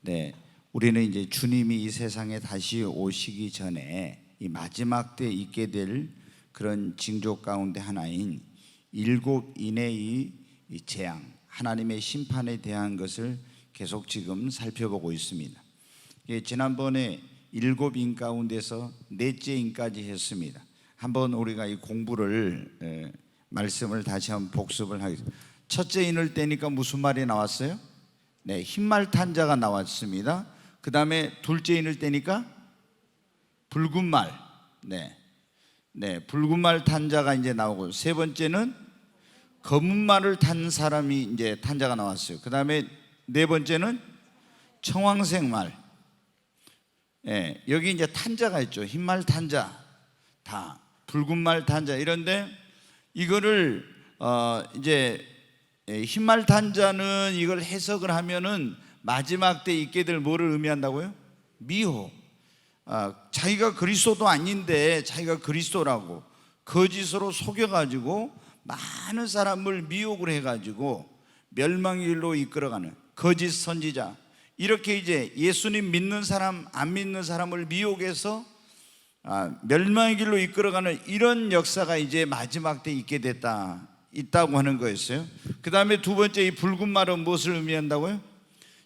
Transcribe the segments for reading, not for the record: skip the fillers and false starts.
네, 우리는 이제 주님이 이 세상에 다시 오시기 전에 이 마지막 때 있게 될 그런 징조 가운데 하나인 일곱 인의 이 재앙, 하나님의 심판에 대한 것을 계속 지금 살펴보고 있습니다. 지난번에 일곱 인 가운데서 넷째 인까지 했습니다. 한번 우리가 이 공부를 말씀을 다시 한번 복습을 하겠습니다. 첫째 인을 떼니까 무슨 말이 나왔어요? 네, 흰말 탄 자가 나왔습니다. 그 다음에 둘째 인을 떼니까 붉은 말, 붉은 말 탄 자가 이제 나오고, 세 번째는 검은 말을 탄 사람이 이제 탄 자가 나왔어요. 그 다음에 네 번째는 청황색 말. 여기 이제 탄자가 있죠. 흰말 탄자, 다 붉은 말 탄자. 이런데 이거를 이제 흰말 탄자는 이걸 해석을 하면은 마지막 때 있게 될 뭐를 의미한다고요? 미호. 자기가 그리스도도 아닌데 자기가 그리스도라고 거짓으로 속여가지고 많은 사람을 미혹을 해가지고 멸망의 길로 이끌어가는 거짓 선지자, 이렇게 이제 예수님 믿는 사람 안 믿는 사람을 미혹해서 멸망의 길로 이끌어가는 이런 역사가 이제 마지막 때 있다고 하는 거였어요. 그 다음에 두 번째 이 붉은 말은 무엇을 의미한다고요?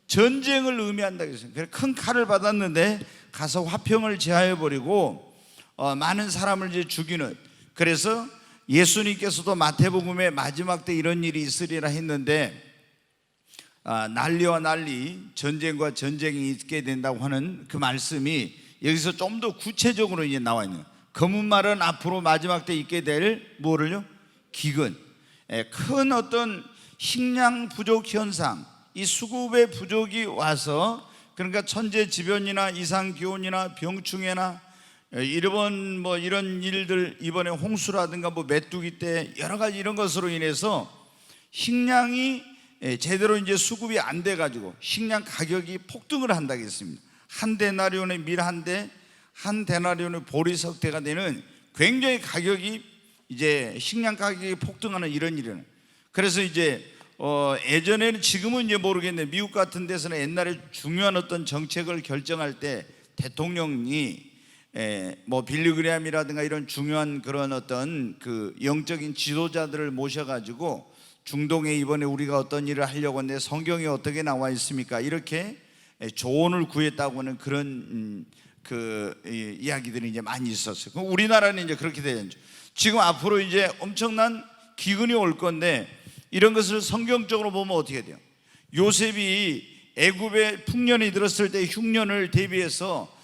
전쟁을 의미한다고 했어요. 그래서 큰 칼을 받았는데 가서 화평을 제하여 버리고 많은 사람을 이제 죽이는. 그래서 예수님께서도 마태복음에 마지막 때 이런 일이 있으리라 했는데 난리와 난리, 전쟁과 전쟁이 있게 된다고 하는 그 말씀이 여기서 좀 더 구체적으로 이제 나와 있는. 검은 말은 앞으로 마지막 때 있게 될 뭐를요? 기근, 큰 어떤 식량 부족 현상, 이 수급의 부족이 와서, 그러니까 천재지변이나 이상기온이나 병충해나 이런 일들, 이번에 홍수라든가 메뚜기 때 여러 가지 이런 것으로 인해서 식량이 제대로 이제 수급이 안 돼 가지고 식량 가격이 폭등을 한다고 했습니다. 한 데나리온의 밀 한 대, 한 데나리온의 보리석 대가 되는 굉장히 가격이 이제 식량 가격이 폭등하는 이런 일이는. 그래서 이제 예전에는, 지금은 이제 모르겠는데 미국 같은 데서는 옛날에 중요한 어떤 정책을 결정할 때 대통령이 빌리그램이라든가 이런 중요한 그런 어떤 그 영적인 지도자들을 모셔가지고 중동에 이번에 우리가 어떤 일을 하려고 하는데 성경에 어떻게 나와 있습니까? 이렇게 조언을 구했다고 하는 그런 이야기들이 이제 많이 있었어요. 그럼 우리나라는 이제 그렇게 되죠. 지금 앞으로 이제 엄청난 기근이 올 건데 이런 것을 성경적으로 보면 어떻게 돼요? 요셉이 애굽에 풍년이 들었을 때 흉년을 대비해서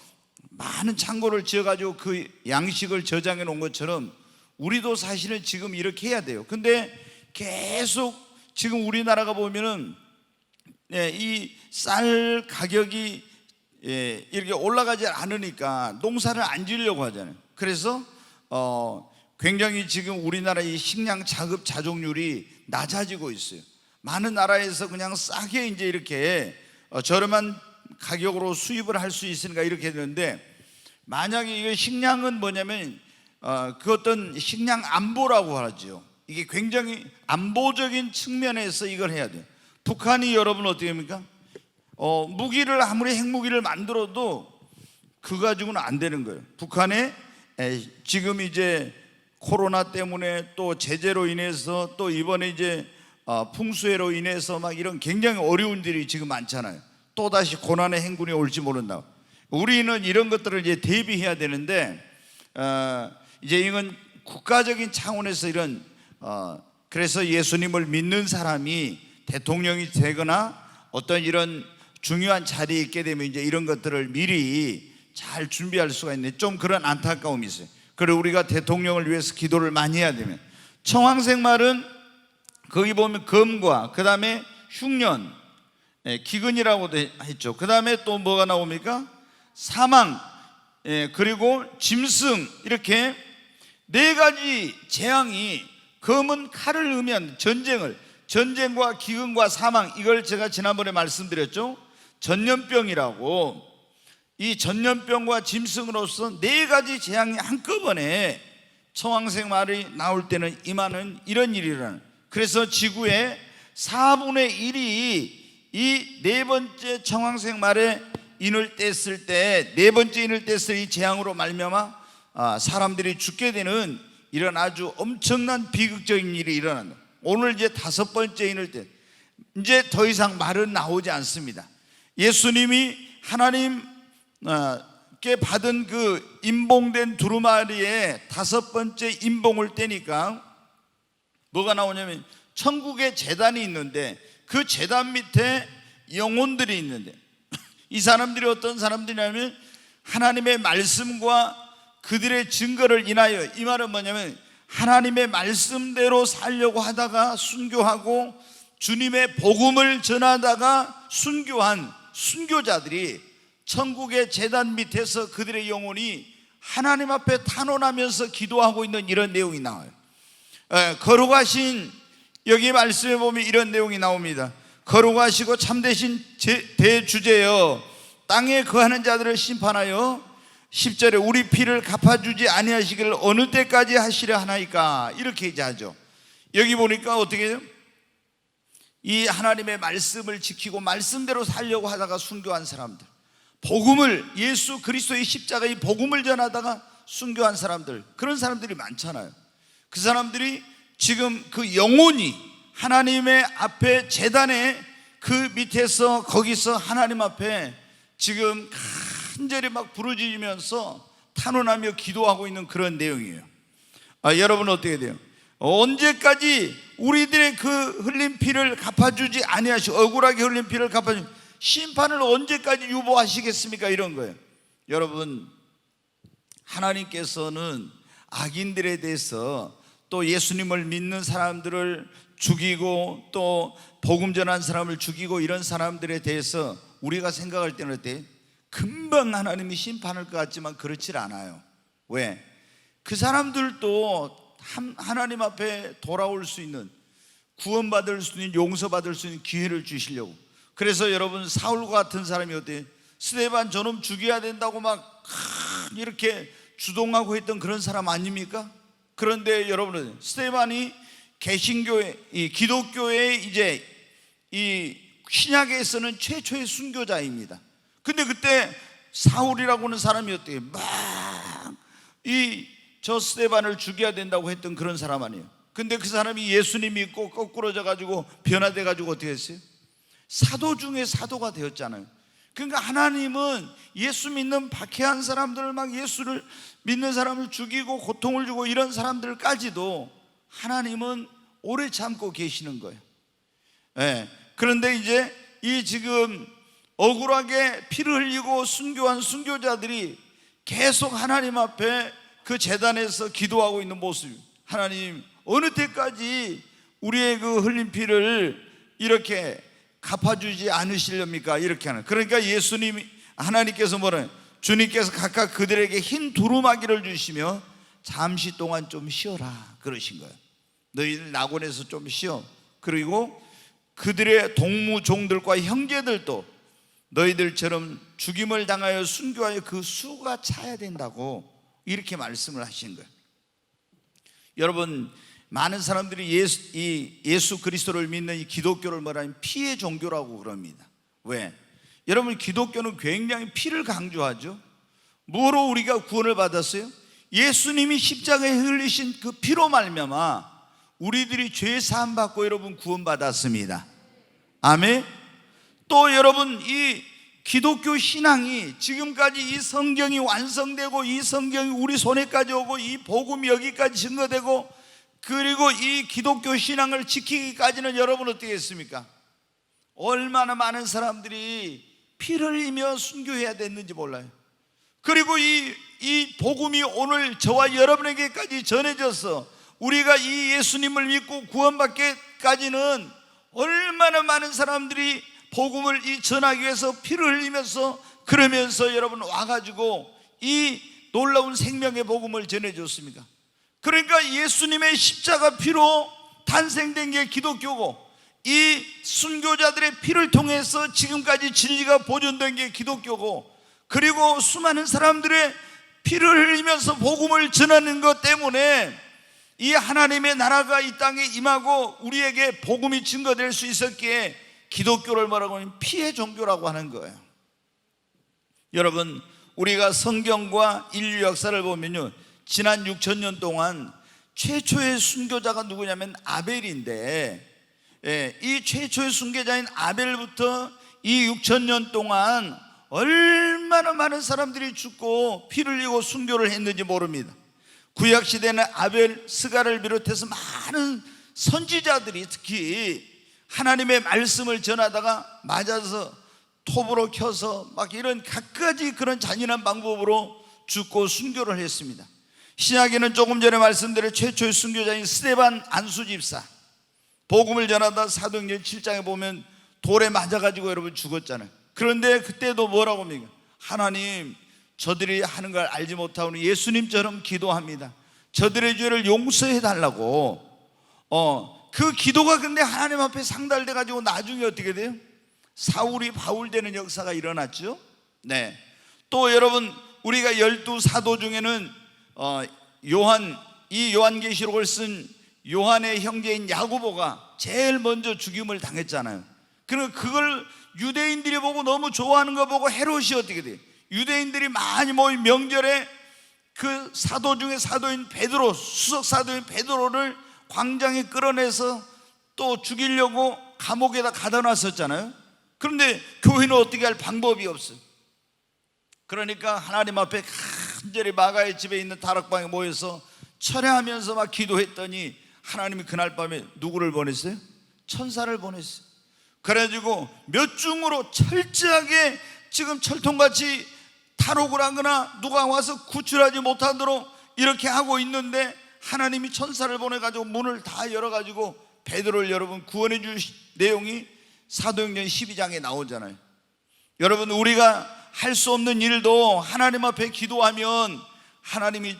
많은 창고를 지어가지고 그 양식을 저장해 놓은 것처럼 우리도 사실은 지금 이렇게 해야 돼요. 근데 계속 지금 우리나라가 보면은 이 쌀 가격이 이렇게 올라가지 않으니까 농사를 안 지으려고 하잖아요. 그래서 굉장히 지금 우리나라 이 식량 자급 자족률이 낮아지고 있어요. 많은 나라에서 그냥 싸게 이제 이렇게 저렴한 가격으로 수입을 할 수 있으니까 이렇게 되는데, 만약에 이거 식량은 뭐냐면 그 어떤 식량 안보라고 하죠. 이게 굉장히 안보적인 측면에서 이걸 해야 돼요. 북한이 여러분 어떻게 합니까? 무기를 아무리 핵무기를 만들어도 그거 가지고는 안 되는 거예요. 북한에 지금 이제 코로나 때문에 또 제재로 인해서 또 이번에 이제 풍수해로 인해서 막 이런 굉장히 어려운 일이 지금 많잖아요. 또다시 고난의 행군이 올지 모른다. 우리는 이런 것들을 이제 대비해야 되는데 이제 이건 국가적인 차원에서 이런 그래서 예수님을 믿는 사람이 대통령이 되거나 어떤 이런 중요한 자리에 있게 되면 이제 이런 것들을 미리 잘 준비할 수가 있는데 좀 그런 안타까움이 있어요. 그리고 우리가 대통령을 위해서 기도를 많이 해야 되면, 청황색 말은 거기 보면 검과 그 다음에 흉년, 기근이라고 했죠. 그 다음에 또 뭐가 나옵니까? 사망, 그리고 짐승, 이렇게 네 가지 재앙이, 검은 칼을 의미한 전쟁과 기근과 사망, 이걸 제가 지난번에 말씀드렸죠. 전염병이라고, 이 전염병과 짐승으로서 네 가지 재앙이 한꺼번에 청황색 말이 나올 때는 임하는 이런 일이라는. 그래서 지구의 4분의 1이 이 네 번째 청황색 말에 인을 뗐을 때, 네 번째 인을 뗐을 이 재앙으로 말미암아 사람들이 죽게 되는 이런 아주 엄청난 비극적인 일이 일어난다. 오늘 이제 다섯 번째 인을 뗐, 이제 더 이상 말은 나오지 않습니다. 예수님이 하나님께 받은 그 임봉된 두루마리에 다섯 번째 임봉을 떼니까 뭐가 나오냐면 천국에 제단이 있는데 그 제단 밑에 영혼들이 있는데 이 사람들이 어떤 사람들이냐면 하나님의 말씀과 그들의 증거를 인하여, 이 말은 뭐냐면 하나님의 말씀대로 살려고 하다가 순교하고 주님의 복음을 전하다가 순교한 순교자들이 천국의 제단 밑에서 그들의 영혼이 하나님 앞에 탄원하면서 기도하고 있는 이런 내용이 나와요. 거룩하신, 여기 말씀에 보면 이런 내용이 나옵니다. 거룩하시고 참되신 대주제여, 땅에 거하는 자들을 심판하여 10절에 우리 피를 갚아주지 아니하시기를 어느 때까지 하시려 하나이까, 이렇게 이제 하죠. 여기 보니까 어떻게 해요? 이 하나님의 말씀을 지키고 말씀대로 살려고 하다가 순교한 사람들, 복음을, 예수 그리스도의 십자가의 복음을 전하다가 순교한 사람들, 그런 사람들이 많잖아요. 그 사람들이 지금 그 영혼이 하나님의 앞에 제단에 그 밑에서 거기서 하나님 앞에 지금 간절히 막 부르짖으면서 탄원하며 기도하고 있는 그런 내용이에요. 여러분 어떻게 돼요? 언제까지 우리들의 그 흘린 피를 갚아주지 아니하시고, 억울하게 흘린 피를 갚아주지, 심판을 언제까지 유보하시겠습니까? 이런 거예요. 여러분, 하나님께서는 악인들에 대해서, 또 예수님을 믿는 사람들을 죽이고 또 복음 전한 사람을 죽이고 이런 사람들에 대해서 우리가 생각할 때는 어때? 금방 하나님이 심판할 것 같지만 그렇지 않아요. 왜? 그 사람들도 하나님 앞에 돌아올 수 있는, 구원받을 수 있는, 용서받을 수 있는 기회를 주시려고. 그래서 여러분, 사울과 같은 사람이 어때요? 스데반 저놈 죽여야 된다고 막 이렇게 주동하고 했던 그런 사람 아닙니까? 그런데 여러분은 스데반이 개신교회, 이 기독교의 이제 이 신약에서는 최초의 순교자입니다. 근데 그때 사울이라고 하는 사람이 어때요? 막 저 스데반을 죽여야 된다고 했던 그런 사람 아니에요. 근데 그 사람이 예수님 믿고 거꾸러져 가지고 변화돼 가지고 어떻게 했어요? 사도 중에 사도가 되었잖아요. 그러니까 하나님은 예수 믿는 박해한 사람들을, 막 예수를 믿는 사람을 죽이고 고통을 주고 이런 사람들까지도 하나님은 오래 참고 계시는 거예요. 그런데 이제 이 지금 억울하게 피를 흘리고 순교한 순교자들이 계속 하나님 앞에 그 제단에서 기도하고 있는 모습, 하나님 어느 때까지 우리의 그 흘린 피를 이렇게 갚아주지 않으시렵니까? 이렇게 하는. 그러니까 예수님이, 하나님께서 뭐래요? 주님께서 각각 그들에게 흰 두루마기를 주시며 잠시 동안 좀 쉬어라 그러신 거예요. 너희들 낙원에서 좀 쉬어. 그리고 그들의 동무종들과 형제들도 너희들처럼 죽임을 당하여 순교하여 그 수가 차야 된다고 이렇게 말씀을 하신 거예요. 여러분, 많은 사람들이 예수 그리스도를 믿는 이 기독교를 뭐라면 피의 종교라고 그럽니다. 왜? 여러분, 기독교는 굉장히 피를 강조하죠. 뭐로 우리가 구원을 받았어요? 예수님이 십자가에 흘리신 그 피로 말미암아 우리들이 죄 사함 받고 여러분 구원 받았습니다. 아멘. 또 여러분, 이 기독교 신앙이 지금까지 이 성경이 완성되고 이 성경이 우리 손에까지 오고 이 복음이 여기까지 증거되고 그리고 이 기독교 신앙을 지키기까지는 여러분 어떻게 했습니까? 얼마나 많은 사람들이 피를 흘리며 순교해야 됐는지 몰라요. 그리고 이 복음이 오늘 저와 여러분에게까지 전해져서 우리가 이 예수님을 믿고 구원받기까지는 얼마나 많은 사람들이 복음을 전하기 위해서 피를 흘리면서 그러면서 여러분 와가지고 이 놀라운 생명의 복음을 전해줬습니까? 그러니까 예수님의 십자가 피로 탄생된 게 기독교고 이 순교자들의 피를 통해서 지금까지 진리가 보존된 게 기독교고, 그리고 수많은 사람들의 피를 흘리면서 복음을 전하는 것 때문에 이 하나님의 나라가 이 땅에 임하고 우리에게 복음이 증거될 수 있었기에 기독교를 뭐라고 하면 피해 종교라고 하는 거예요. 여러분, 우리가 성경과 인류 역사를 보면요, 지난 6,000년 동안 최초의 순교자가 누구냐면 아벨인데, 이 최초의 순교자인 아벨부터 이 6,000년 동안 얼마나 많은 사람들이 죽고 피를 흘리고 순교를 했는지 모릅니다. 구약시대는 아벨, 스가를 비롯해서 많은 선지자들이 특히 하나님의 말씀을 전하다가 맞아서 톱으로 켜서 막 이런 갖가지 그런 잔인한 방법으로 죽고 순교를 했습니다. 신약에는 조금 전에 말씀드린 최초의 순교자인 스데반 안수집사, 복음을 전하다 사도행전 7장에 보면 돌에 맞아가지고 여러분 죽었잖아요. 그런데 그때도 뭐라고 합니까? 하나님, 저들이 하는 걸 알지 못하오니 예수님처럼 기도합니다. 저들의 죄를 용서해 달라고. 그 기도가 근데 하나님 앞에 상달돼 가지고 나중에 어떻게 돼요? 사울이 바울 되는 역사가 일어났죠. 네. 또 여러분, 우리가 12사도 중에는 이 요한계시록을 쓴 요한의 형제인 야고보가 제일 먼저 죽임을 당했잖아요. 그걸 유대인들이 보고 너무 좋아하는 거 보고 헤롯이 어떻게 돼요? 유대인들이 많이 모인 명절에 그 사도 중에 사도인 베드로, 수석 사도인 베드로를 광장에 끌어내서 또 죽이려고 감옥에다 가다 놨었잖아요. 그런데 교회는 어떻게 할 방법이 없어요. 그러니까 하나님 앞에 간절히 마가의 집에 있는 다락방에 모여서 철회하면서 막 기도했더니 하나님이 그날 밤에 누구를 보냈어요? 천사를 보냈어요. 그래가지고 몇 중으로 철저하게 지금 철통같이 탈옥을 하거나 누가 와서 구출하지 못하도록 이렇게 하고 있는데 하나님이 천사를 보내가지고 문을 다 열어가지고 베드로를 여러분 구원해 줄 내용이 사도행전 12장에 나오잖아요. 여러분, 우리가 할 수 없는 일도 하나님 앞에 기도하면 하나님이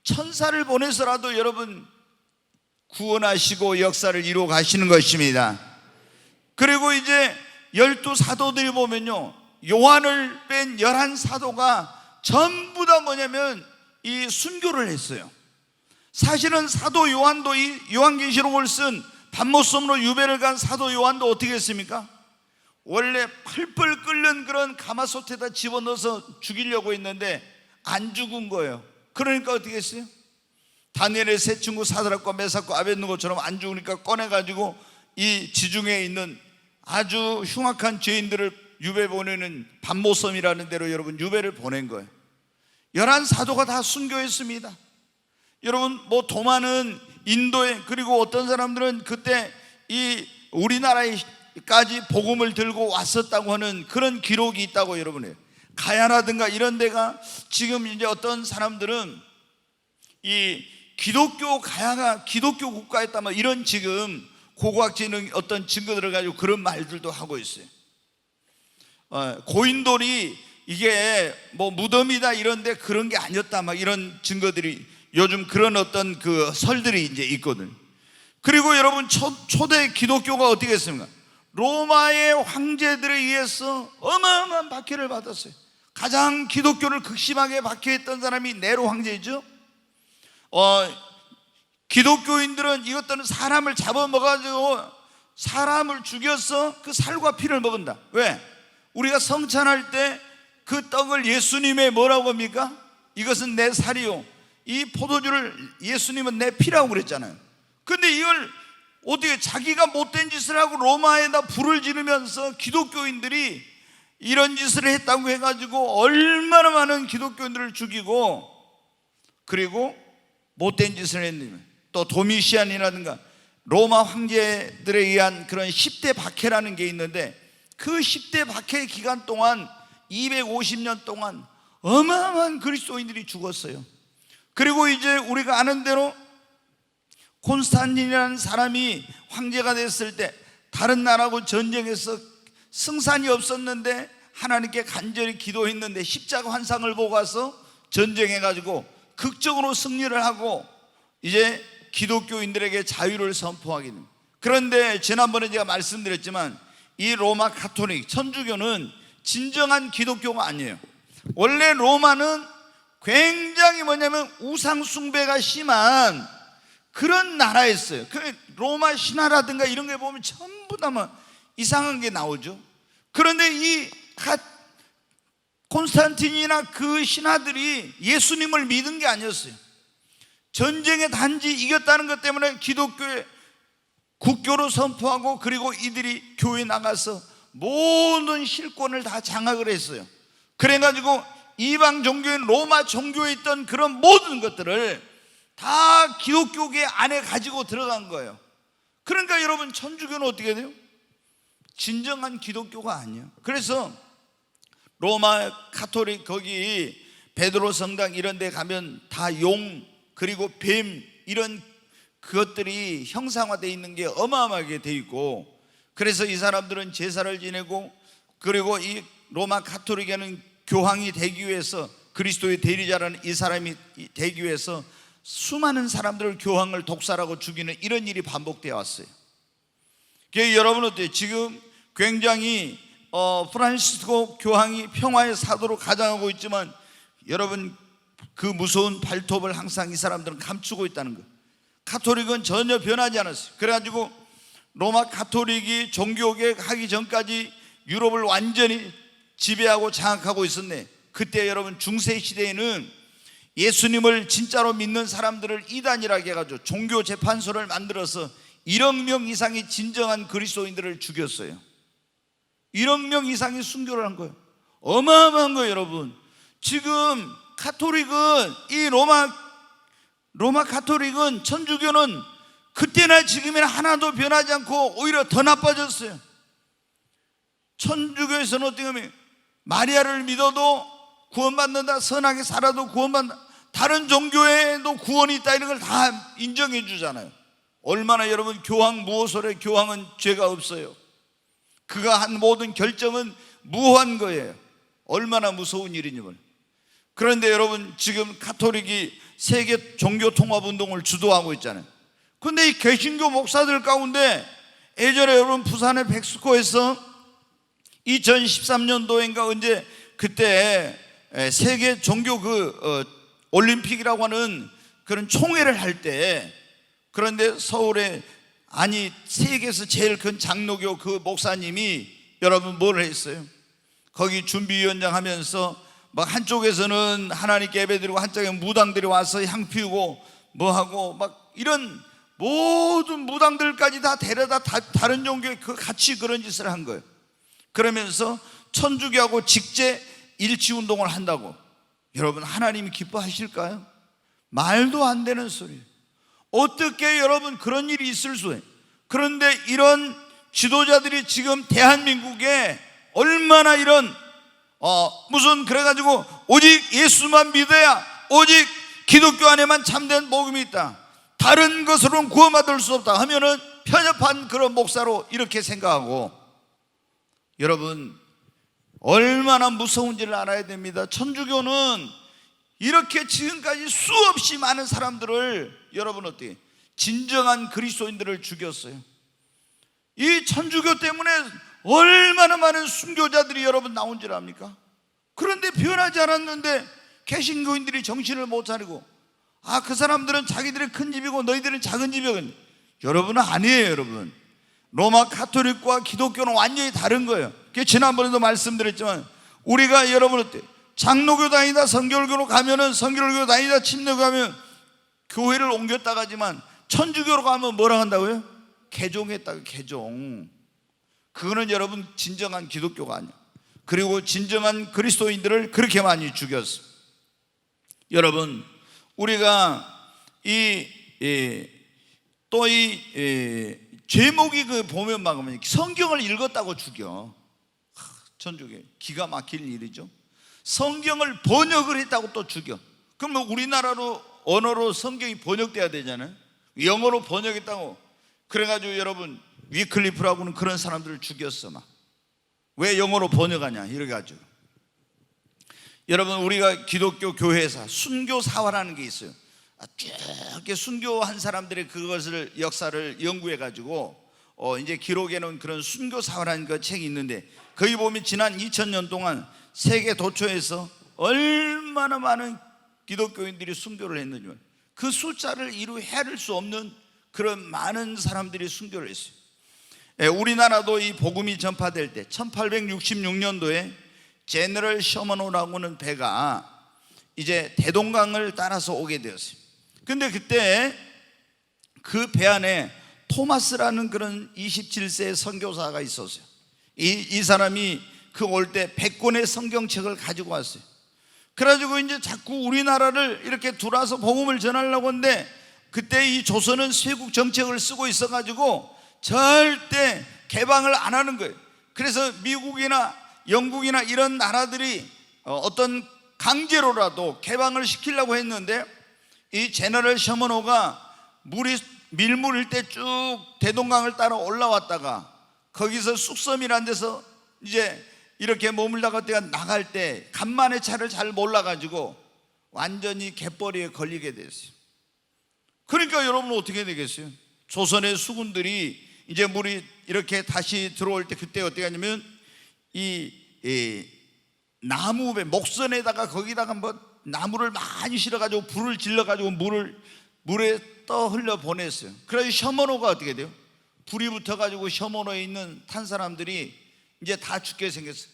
천사를 보내서라도 여러분 구원하시고 역사를 이루어 가시는 것입니다. 그리고 이제 12사도들이 보면요, 요한을 뺀 11사도가 전부 다 뭐냐면 이 순교를 했어요. 사실은 사도 요한도 이 요한계시록을 쓴 밤모섬으로 유배를 간 사도 요한도 어떻게 했습니까? 원래 펄펄 끓는 그런 가마솥에다 집어넣어서 죽이려고 했는데 안 죽은 거예요. 그러니까 어떻게 했어요? 다니엘의 세 친구 사드락과 메삭과 아벳느고처럼 안 죽으니까 꺼내가지고 이 지중해에 있는 아주 흉악한 죄인들을 유배 보내는 밤모섬이라는 데로 여러분 유배를 보낸 거예요. 11사도가 다 순교했습니다. 여러분, 뭐 도마는 인도에, 그리고 어떤 사람들은 그때 이 우리나라에까지 복음을 들고 왔었다고 하는 그런 기록이 있다고 여러분. 가야라든가 이런 데가 지금 이제 어떤 사람들은 이 기독교 가야가 기독교 국가였다 뭐 이런 지금 고고학적인 어떤 증거들을 가지고 그런 말들도 하고 있어요. 고인돌이 이게 뭐 무덤이다 이런데 그런 게 아니었다 막 이런 증거들이 요즘 그런 어떤 그 설들이 이제 있거든. 그리고 여러분, 초대 기독교가 어떻게 했습니까? 로마의 황제들에 의해서 어마어마한 박해를 받았어요. 가장 기독교를 극심하게 박해했던 사람이 네로 황제죠. 기독교인들은 이것들은 사람을 잡아먹어가지고 사람을 죽여서 그 살과 피를 먹은다. 왜? 우리가 성찬할 때 그 떡을 예수님의 뭐라고 합니까? 이것은 내 살이요, 이 포도주를 예수님은 내 피라고 그랬잖아요. 근데 이걸 어떻게 자기가 못된 짓을 하고 로마에다 불을 지르면서 기독교인들이 이런 짓을 했다고 해가지고 얼마나 많은 기독교인들을 죽이고, 그리고 못된 짓을 했느냐, 또 도미시안이라든가 로마 황제들에 의한 그런 10대 박해라는 게 있는데 그 10대 박해 기간 동안 250년 동안 어마어마한 그리스도인들이 죽었어요. 그리고 이제 우리가 아는 대로 콘스탄틴이라는 사람이 황제가 됐을 때 다른 나라하고 전쟁에서 승산이 없었는데 하나님께 간절히 기도했는데 십자가 환상을 보고 와서 전쟁해가지고 극적으로 승리를 하고 이제 기독교인들에게 자유를 선포하게 됩니다. 그런데 지난번에 제가 말씀드렸지만 이 로마 가톨릭 천주교는 진정한 기독교가 아니에요. 원래 로마는 굉장히 뭐냐면 우상 숭배가 심한 그런 나라였어요. 로마 신화라든가 이런 게 보면 전부 다 이상한 게 나오죠. 그런데 이 콘스탄틴이나 그 신하들이 예수님을 믿은 게 아니었어요. 전쟁에 단지 이겼다는 것 때문에 기독교의 국교로 선포하고, 그리고 이들이 교회에 나가서 모든 실권을 다 장악을 했어요. 그래가지고 이방 종교인 로마 종교에 있던 그런 모든 것들을 다 기독교계 안에 가지고 들어간 거예요. 그러니까 여러분, 천주교는 어떻게 돼요? 진정한 기독교가 아니에요. 그래서 로마 가톨릭 거기 베드로 성당 이런 데 가면 다 용 그리고 뱀 이런 그것들이 형상화되어 있는 게 어마어마하게 되어 있고, 그래서 이 사람들은 제사를 지내고, 그리고 이 로마 가톨릭에는 교황이 되기 위해서, 그리스도의 대리자라는 이 사람이 되기 위해서 수많은 사람들을 교황을 독살하고 죽이는 이런 일이 반복되어 왔어요. 여러분 어때요? 지금 굉장히 프란시스코 교황이 평화의 사도로 가장하고 있지만, 여러분 그 무서운 발톱을 항상 이 사람들은 감추고 있다는 거. 가톨릭은 전혀 변하지 않았어요. 그래가지고 로마 가톨릭이 종교개혁하기 전까지 유럽을 완전히 지배하고 장악하고 있었네. 그때 여러분 중세 시대에는 예수님을 진짜로 믿는 사람들을 이단이라고 해가지고 종교재판소를 만들어서 1억 명 이상의 진정한 그리스도인들을 죽였어요. 1억 명 이상이 순교를 한 거예요. 어마어마한 거예요. 여러분, 지금 가톨릭은, 이 로마 가톨릭은, 천주교는 그때나 지금이나 하나도 변하지 않고 오히려 더 나빠졌어요. 천주교에서는 어떻게 하면 마리아를 믿어도 구원받는다, 선하게 살아도 구원받는다, 다른 종교에도 구원이 있다, 이런 걸 다 인정해 주잖아요. 얼마나 여러분, 교황 무호설의 교황은 죄가 없어요. 그가 한 모든 결정은 무효한 거예요. 얼마나 무서운 일이냐면. 그런데 여러분, 지금 가톨릭이 세계 종교 통합 운동을 주도하고 있잖아요. 근데 이 개신교 목사들 가운데 예전에 여러분 부산의 백스코에서 2013년도인가 언제 그때 세계 종교 올림픽이라고 하는 그런 총회를 할 때, 그런데 서울에, 아니 세계에서 제일 큰 장로교 그 목사님이 여러분 뭘 했어요? 거기 준비위원장 하면서 막 한쪽에서는 하나님께 예배드리고 한쪽에 무당들이 와서 향 피우고 뭐하고 막 이런 모든 무당들까지 다 데려다 다른 종교에 같이 그런 짓을 한 거예요. 그러면서 천주교하고 직제 일치운동을 한다고. 여러분, 하나님이 기뻐하실까요? 말도 안 되는 소리예요. 어떻게 여러분 그런 일이 있을 수 있어요? 그런데 이런 지도자들이 지금 대한민국에 얼마나 이런 무슨 그래가지고 오직 예수만 믿어야, 오직 기독교 안에만 참된 복음이 있다, 다른 것으로는 구원받을 수 없다 하면은 편협한 그런 목사로 이렇게 생각하고, 여러분 얼마나 무서운지를 알아야 됩니다. 천주교는 이렇게 지금까지 수없이 많은 사람들을, 여러분 어떻게 진정한 그리스도인들을 죽였어요. 이 천주교 때문에 얼마나 많은 순교자들이 여러분 나온 줄 압니까? 그런데 변하지 않았는데 개신교인들이 정신을 못 차리고, 그 사람들은 자기들이 큰 집이고 너희들은 작은 집이고. 여러분은 아니에요. 여러분, 로마 가톨릭과 기독교는 완전히 다른 거예요. 지난번에도 말씀드렸지만, 우리가 여러분 어때? 장로교 다니다 성결교로 가면은, 성결교 다니다 침례교 가면 교회를 옮겼다 가지만, 천주교로 가면 뭐라 한다고요? 개종했다고. 개종. 그거는 여러분 진정한 기독교가 아니에요. 그리고 진정한 그리스도인들을 그렇게 많이 죽였어. 여러분, 우리가 또 제목이 보면 막 성경을 읽었다고 죽여. 천주교 기가 막힐 일이죠. 성경을 번역을 했다고 또 죽여. 그러면 우리나라로 언어로 성경이 번역돼야 되잖아요. 영어로 번역했다고. 그래가지고 여러분 위클리프라고는 그런 사람들을 죽였어. 막 왜 영어로 번역하냐 이래가지고. 여러분, 우리가 기독교 교회사 순교사화라는 게 있어요. 쭉 이렇게 순교한 사람들의 그것을 역사를 연구해가지고 이제 기록해놓은 그런 순교사화라는 그 책이 있는데, 거기 보면 지난 2000년 동안 세계 도처에서 얼마나 많은 기독교인들이 순교를 했는지, 그 숫자를 이루 헤아릴 수 없는 그런 많은 사람들이 순교를 했어요. 우리나라도 이 복음이 전파될 때 1866년도에 제너럴 셔먼호라고는 배가 이제 대동강을 따라서 오게 되었어요. 근데 그때 그 배 안에 토마스라는 그런 27세의 선교사가 있었어요. 이 사람이 그 올 때 100권의 성경책을 가지고 왔어요. 그래가지고 이제 자꾸 우리나라를 이렇게 들어와서 복음을 전하려고 하는데, 그때 이 조선은 쇄국 정책을 쓰고 있어가지고 절대 개방을 안 하는 거예요. 그래서 미국이나 영국이나 이런 나라들이 어떤 강제로라도 개방을 시키려고 했는데, 이 제너럴 셔먼호가 밀물일 때 쭉 대동강을 따라 올라왔다가 거기서 쑥섬이라는 데서 이제 이렇게 머물다가 때가 나갈 때 간만에 차를 잘 몰라가지고 완전히 갯벌이에 걸리게 됐어요. 그러니까 여러분 어떻게 되겠어요? 조선의 수군들이 이제 물이 이렇게 다시 들어올 때 그때 어떻게 하냐면 이 나무배 목선에다가 거기다가 뭐 나무를 많이 실어가지고 불을 질러가지고 물에 떠 흘려 보냈어요. 그래서 셔먼호가 어떻게 돼요? 불이 붙어가지고 셔먼호에 있는 탄 사람들이 이제 다 죽게 생겼어요.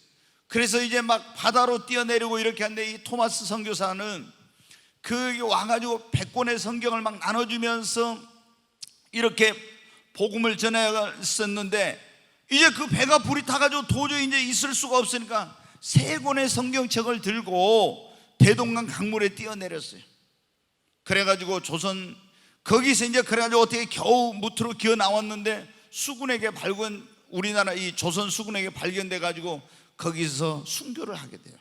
그래서 이제 막 바다로 뛰어내리고 이렇게 하는데, 이 토마스 선교사는 그 와가지고 100권의 성경을 막 나눠주면서 이렇게 복음을 전했었는데, 이제 그 배가 불이 타가지고 도저히 이제 있을 수가 없으니까 3권의 성경책을 들고 대동강 강물에 뛰어내렸어요. 그래가지고 조선 거기서 이제 그래가지고 어떻게 겨우 무트로 기어 나왔는데, 수군에게 우리나라 이 조선 수군에게 발견돼 가지고 거기서 순교를 하게 돼요.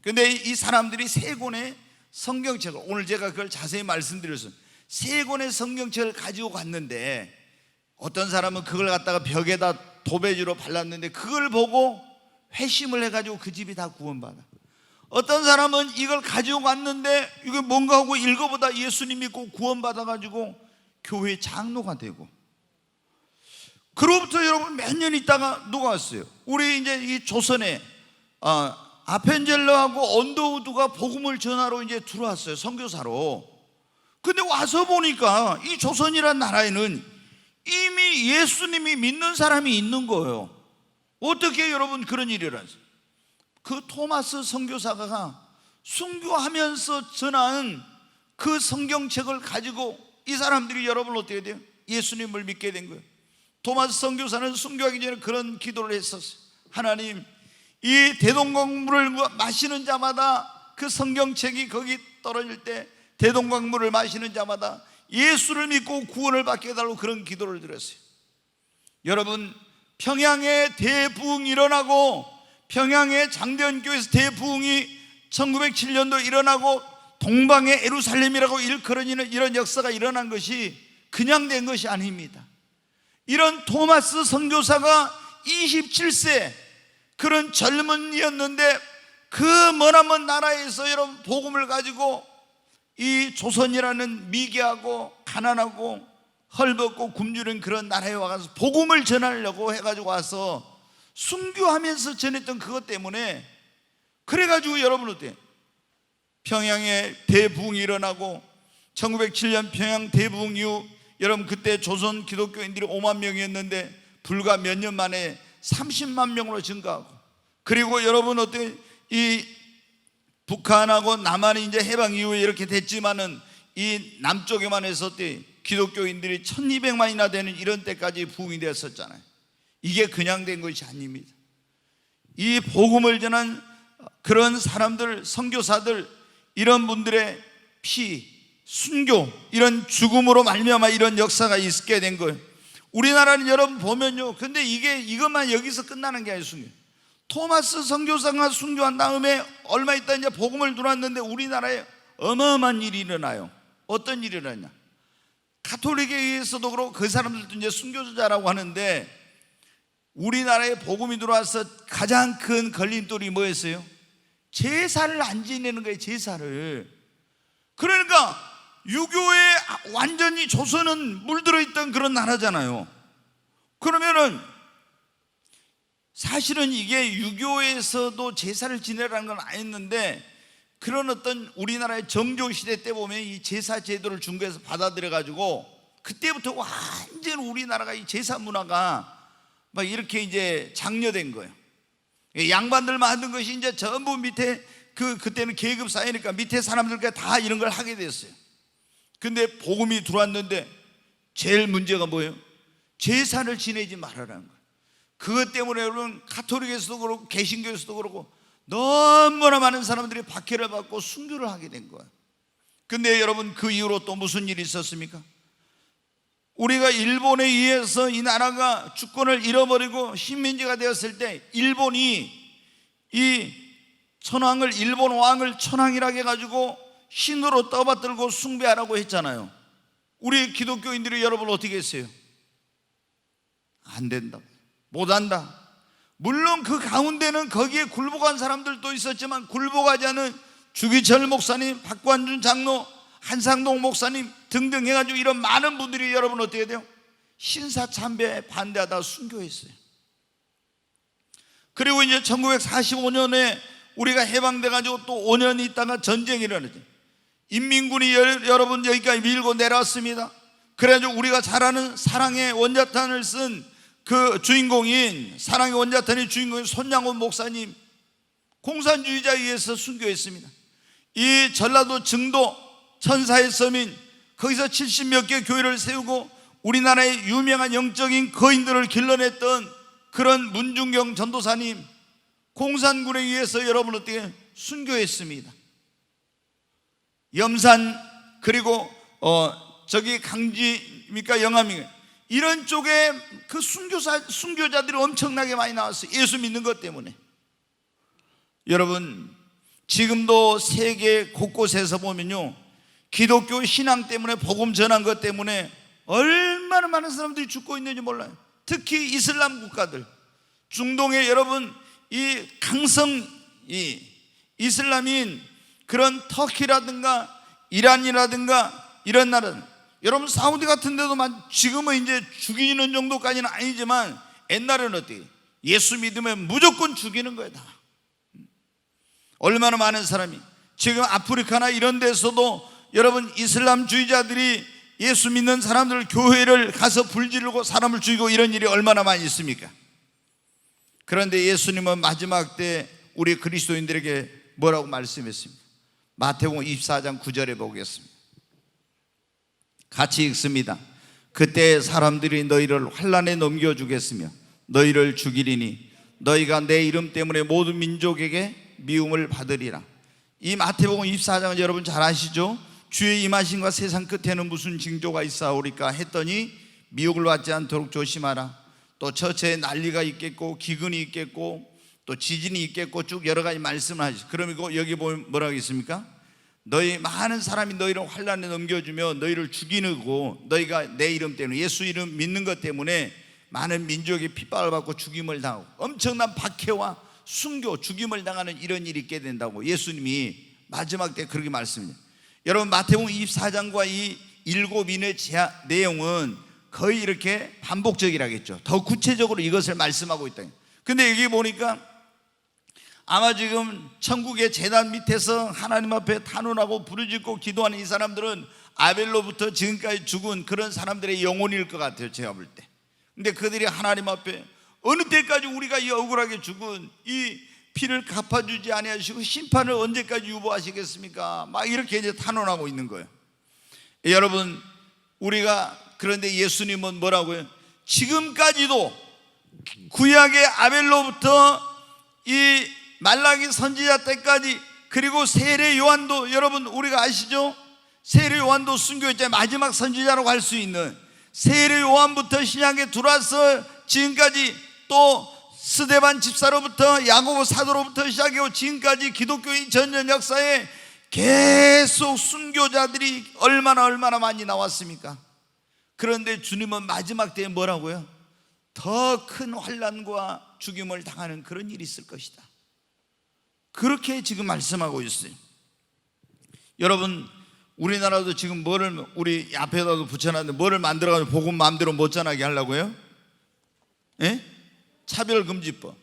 근데 이 사람들이 3권의 성경책을, 오늘 제가 그걸 자세히 말씀드렸어요. 3권의 성경책을 가지고 갔는데, 어떤 사람은 그걸 갖다가 벽에다 도배지로 발랐는데 그걸 보고 회심을 해가지고 그 집이 다 구원받아. 어떤 사람은 이걸 가지고 갔는데 이게 뭔가 하고 읽어보다 예수님 믿고 구원받아가지고 교회 장로가 되고, 그로부터 여러분 몇 년 있다가 누가 왔어요? 우리 이제 이 조선에 아펜젤러하고 언더우드가 복음을 전하러 이제 들어왔어요, 선교사로. 근데 와서 보니까 이 조선이란 나라에는 이미 예수님이 믿는 사람이 있는 거예요. 어떻게 여러분 그런 일이 일어났어요? 그 토마스 선교사가 순교하면서 전한 그 성경책을 가지고 이 사람들이 여러분 어떻게 돼요? 예수님을 믿게 된 거예요. 토마스 선교사는 순교하기 전에 그런 기도를 했었어요. 하나님, 이 대동강물을 마시는 자마다, 그 성경책이 거기 떨어질 때 대동강물을 마시는 자마다 예수를 믿고 구원을 받게 해달라고 그런 기도를 드렸어요. 여러분, 평양에 대부흥이 일어나고, 평양의 장대원교회에서 대부흥이 1907년도 일어나고 동방의 예루살렘이라고 일컬어지는 이런 역사가 일어난 것이 그냥 된 것이 아닙니다. 이런 토마스 선교사가 27세 그런 젊은이였는데 그 머나먼 나라에서 여러분 복음을 가지고 이 조선이라는 미개하고 가난하고 헐벗고 굶주린 그런 나라에 와서 복음을 전하려고 해가지고 와서 순교하면서 전했던 그것 때문에, 그래가지고 여러분 어때요? 평양에 대부흥이 일어나고 1907년 평양 대부흥 이후 여러분 그때 조선 기독교인들이 5만 명이었는데 불과 몇 년 만에 30만 명으로 증가하고, 그리고 여러분 어때요? 이 북한하고 남한이 이제 해방 이후에 이렇게 됐지만은 이 남쪽에만 해서 기독교인들이 1200만이나 되는 이런 때까지 부흥이 되었었잖아요. 이게 그냥 된 것이 아닙니다. 이 복음을 전한 그런 사람들, 선교사들, 이런 분들의 피, 순교, 이런 죽음으로 말미암아 이런 역사가 있게 된 거예요. 우리나라는 여러분 보면요, 근데 이것만 여기서 끝나는 게 아니에요. 순교. 토마스 선교사가 순교한 다음에 얼마 있다 이제 복음을 들어왔는데 우리나라에 어마어마한 일이 일어나요. 어떤 일이 일어나냐? 가톨릭에 의해서도 그렇고 그 사람들도 이제 순교자라고 하는데, 우리나라에 복음이 들어와서 가장 큰 걸림돌이 뭐였어요? 제사를 안 지내는 거예요. 제사를. 그러니까 유교에 완전히 조선은 물들어 있던 그런 나라잖아요. 그러면은 사실은 이게 유교에서도 제사를 지내라는 건 아니었는데, 그런 어떤 우리나라의 정조 시대 때 보면 이 제사 제도를 중국에서 받아들여 가지고 그때부터 완전 우리나라가 이 제사 문화가 막 이렇게 이제 장려된 거예요. 양반들만 하던 것이 이제 전부 밑에 그때는 계급 사회니까 밑에 사람들과 다 이런 걸 하게 됐어요. 근데 복음이 들어왔는데 제일 문제가 뭐예요? 제사를 지내지 말아라는 거예요. 그것 때문에 여러분 가톨릭에서도 그렇고 개신교에서도 그렇고 너무나 많은 사람들이 박해를 받고 순교를 하게 된 거예요. 근데 여러분 그 이후로 또 무슨 일이 있었습니까? 우리가 일본에 의해서 이 나라가 주권을 잃어버리고 식민지가 되었을 때 일본이 이 천황을, 일본 왕을 천황이라고 해가지고 신으로 떠받들고 숭배하라고 했잖아요. 우리 기독교인들이 여러분 어떻게 했어요? 안 된다, 못한다. 물론 그 가운데는 거기에 굴복한 사람들도 있었지만 굴복하지 않은 주기철 목사님, 박관준 장로, 한상동 목사님 등등 해가지고 이런 많은 분들이 여러분 어떻게 돼요? 신사참배에 반대하다 순교했어요. 그리고 이제 1945년에 우리가 해방돼가지고 또 5년 있다가 전쟁이 일어나죠. 인민군이 여러분 여기까지 밀고 내려왔습니다. 그래가지고 우리가 잘 아는 사랑의 원자탄을 쓴 그 주인공인, 사랑의 원자탄의 주인공인 손양원 목사님 공산주의자에 의해서 순교했습니다. 이 전라도 증도 천사의 섬인 거기서 70몇 개 교회를 세우고 우리나라의 유명한 영적인 거인들을 길러냈던 그런 문중경 전도사님 공산군에 의해서 여러분 어떻게 순교했습니다. 염산 그리고 저기 강지입니까 영암입니까 이런 쪽에 그 순교자들이 엄청나게 많이 나왔어요. 예수 믿는 것 때문에. 여러분 지금도 세계 곳곳에서 보면요 기독교 신앙 때문에 복음 전한 것 때문에 얼마나 많은 사람들이 죽고 있는지 몰라요. 특히 이슬람 국가들 중동에 여러분 이 강성 이슬람인 그런 터키라든가 이란이라든가 이런 나라는 여러분 사우디 같은 데도 지금은 이제 죽이는 정도까지는 아니지만 옛날에는 어떻게 예수 믿으면 무조건 죽이는 거예요. 다 얼마나 많은 사람이 지금 아프리카나 이런 데서도 여러분 이슬람주의자들이 예수 믿는 사람들 교회를 가서 불지르고 사람을 죽이고 이런 일이 얼마나 많이 있습니까? 그런데 예수님은 마지막 때 우리 그리스도인들에게 뭐라고 말씀했습니까? 마태복음 24장 9절에 보겠습니다. 같이 읽습니다. 그때 사람들이 너희를 환난에 넘겨주겠으며 너희를 죽이리니 너희가 내 이름 때문에 모든 민족에게 미움을 받으리라. 이 마태복음 24장은 여러분 잘 아시죠? 주의 임하심과 세상 끝에는 무슨 징조가 있사오리까 했더니 미혹을 받지 않도록 조심하라. 또 처처에 난리가 있겠고 기근이 있겠고 또 지진이 있겠고 쭉 여러 가지 말씀을 하시죠. 그러면 여기 보면 뭐라고 있습니까? 너희 많은 사람이 너희를 환난에 넘겨주며 너희를 죽이고 너희가 내 이름 때문에 예수 이름 믿는 것 때문에 많은 민족이 핍박을 받고 죽임을 당하고 엄청난 박해와 순교 죽임을 당하는 이런 일이 있게 된다고 예수님이 마지막 때 그렇게 말씀해요. 여러분 마태복음 24장과 이 7인의 내용은 거의 이렇게 반복적이라겠죠. 더 구체적으로 이것을 말씀하고 있다. 근데 여기 보니까 아마 지금 천국의 제단 밑에서 하나님 앞에 탄원하고 부르짖고 기도하는 이 사람들은 아벨로부터 지금까지 죽은 그런 사람들의 영혼일 것 같아요, 제가 볼 때. 근데 그들이 하나님 앞에 어느 때까지 우리가 이 억울하게 죽은 이 피를 갚아주지 아니하시고 심판을 언제까지 유보하시겠습니까? 막 이렇게 이제 탄원하고 있는 거예요. 여러분 우리가 그런데 예수님은 뭐라고요? 지금까지도 구약의 아벨로부터 이 말라기 선지자 때까지 그리고 세례 요한도 여러분 우리가 아시죠? 세례 요한도 순교했잖아요. 마지막 선지자라고 할 수 있는 세례 요한부터 신약에 들어와서 지금까지 또 스데반 집사로부터 야고보 사도로부터 시작해서 지금까지 기독교인 전전 역사에 계속 순교자들이 얼마나 많이 나왔습니까? 그런데 주님은 마지막 때에 뭐라고요? 더 큰 환난과 죽임을 당하는 그런 일이 있을 것이다. 그렇게 지금 말씀하고 있어요. 여러분 우리나라도 지금 뭐를 우리 앞에다도 붙여놨는데 뭐를 만들어가지고 복음 마음대로 못 전하게 하려고요? 예? 차별금지법.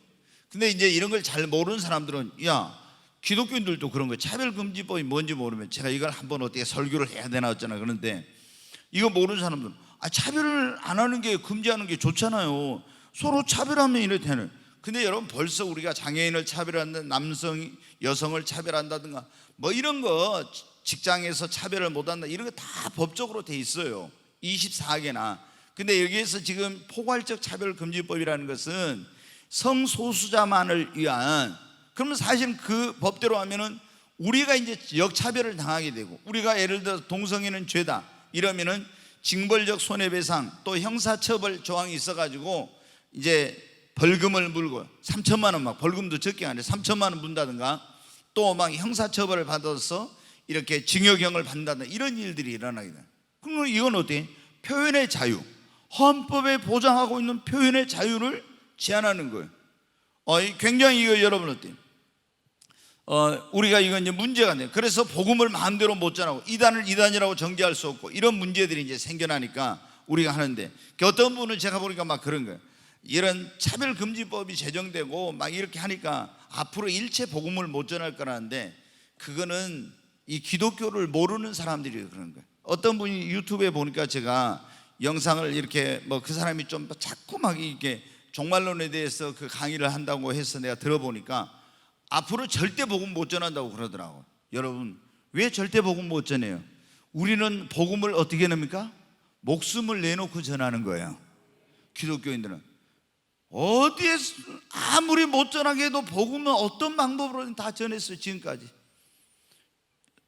근데 이제 이런 걸 잘 모르는 사람들은 야 기독교인들도 그런 거예요. 차별금지법이 뭔지 모르면 제가 이걸 한번 어떻게 설교를 해야 되나 어쩌나 그런데 이거 모르는 사람들은 차별을 안 하는 게, 금지하는 게 좋잖아요. 서로 차별하면 이래 되는. 근데 여러분, 벌써 우리가 장애인을 차별한다, 남성, 여성을 차별한다든가 뭐 이런 거, 직장에서 차별을 못한다, 이런 거 다 법적으로 돼 있어요. 24개나. 근데 여기에서 지금 포괄적 차별금지법이라는 것은 성소수자만을 위한, 그러면 사실 그 법대로 하면은 우리가 이제 역차별을 당하게 되고, 우리가 예를 들어 동성애는 죄다 이러면은 징벌적 손해배상 또 형사처벌 조항이 있어가지고 이제 벌금을 물고 3천만 원, 막 벌금도 적게 안 해, 3천만 원 문다든가, 또 막 형사처벌을 받아서 이렇게 징역형을 받는다든가 이런 일들이 일어나게 돼. 그럼 이건 어때? 표현의 자유, 헌법에 보장하고 있는 표현의 자유를 제한하는 거예요. 굉장히 이거 여러분 어때요? 우리가 이건 이제 문제가 돼요. 그래서 복음을 마음대로 못 전하고, 이단을 이단이라고 정죄할 수 없고, 이런 문제들이 이제 생겨나니까 우리가 하는데, 어떤 분은 제가 보니까 막 그런 거예요. 이런 차별금지법이 제정되고 막 이렇게 하니까 앞으로 일체 복음을 못 전할 거라는데, 그거는 이 기독교를 모르는 사람들이 그런 거예요. 어떤 분이 유튜브에 보니까 제가 영상을 이렇게 뭐 그 사람이 좀 자꾸 막 이렇게 종말론에 대해서 그 강의를 한다고 해서 내가 들어보니까 앞으로 절대 복음 못 전한다고 그러더라고요. 여러분, 왜 절대 복음 못 전해요? 우리는 복음을 어떻게 합니까? 목숨을 내놓고 전하는 거예요. 기독교인들은 어디에서 아무리 못 전하게 해도 복음은 어떤 방법으로든 다 전했어요. 지금까지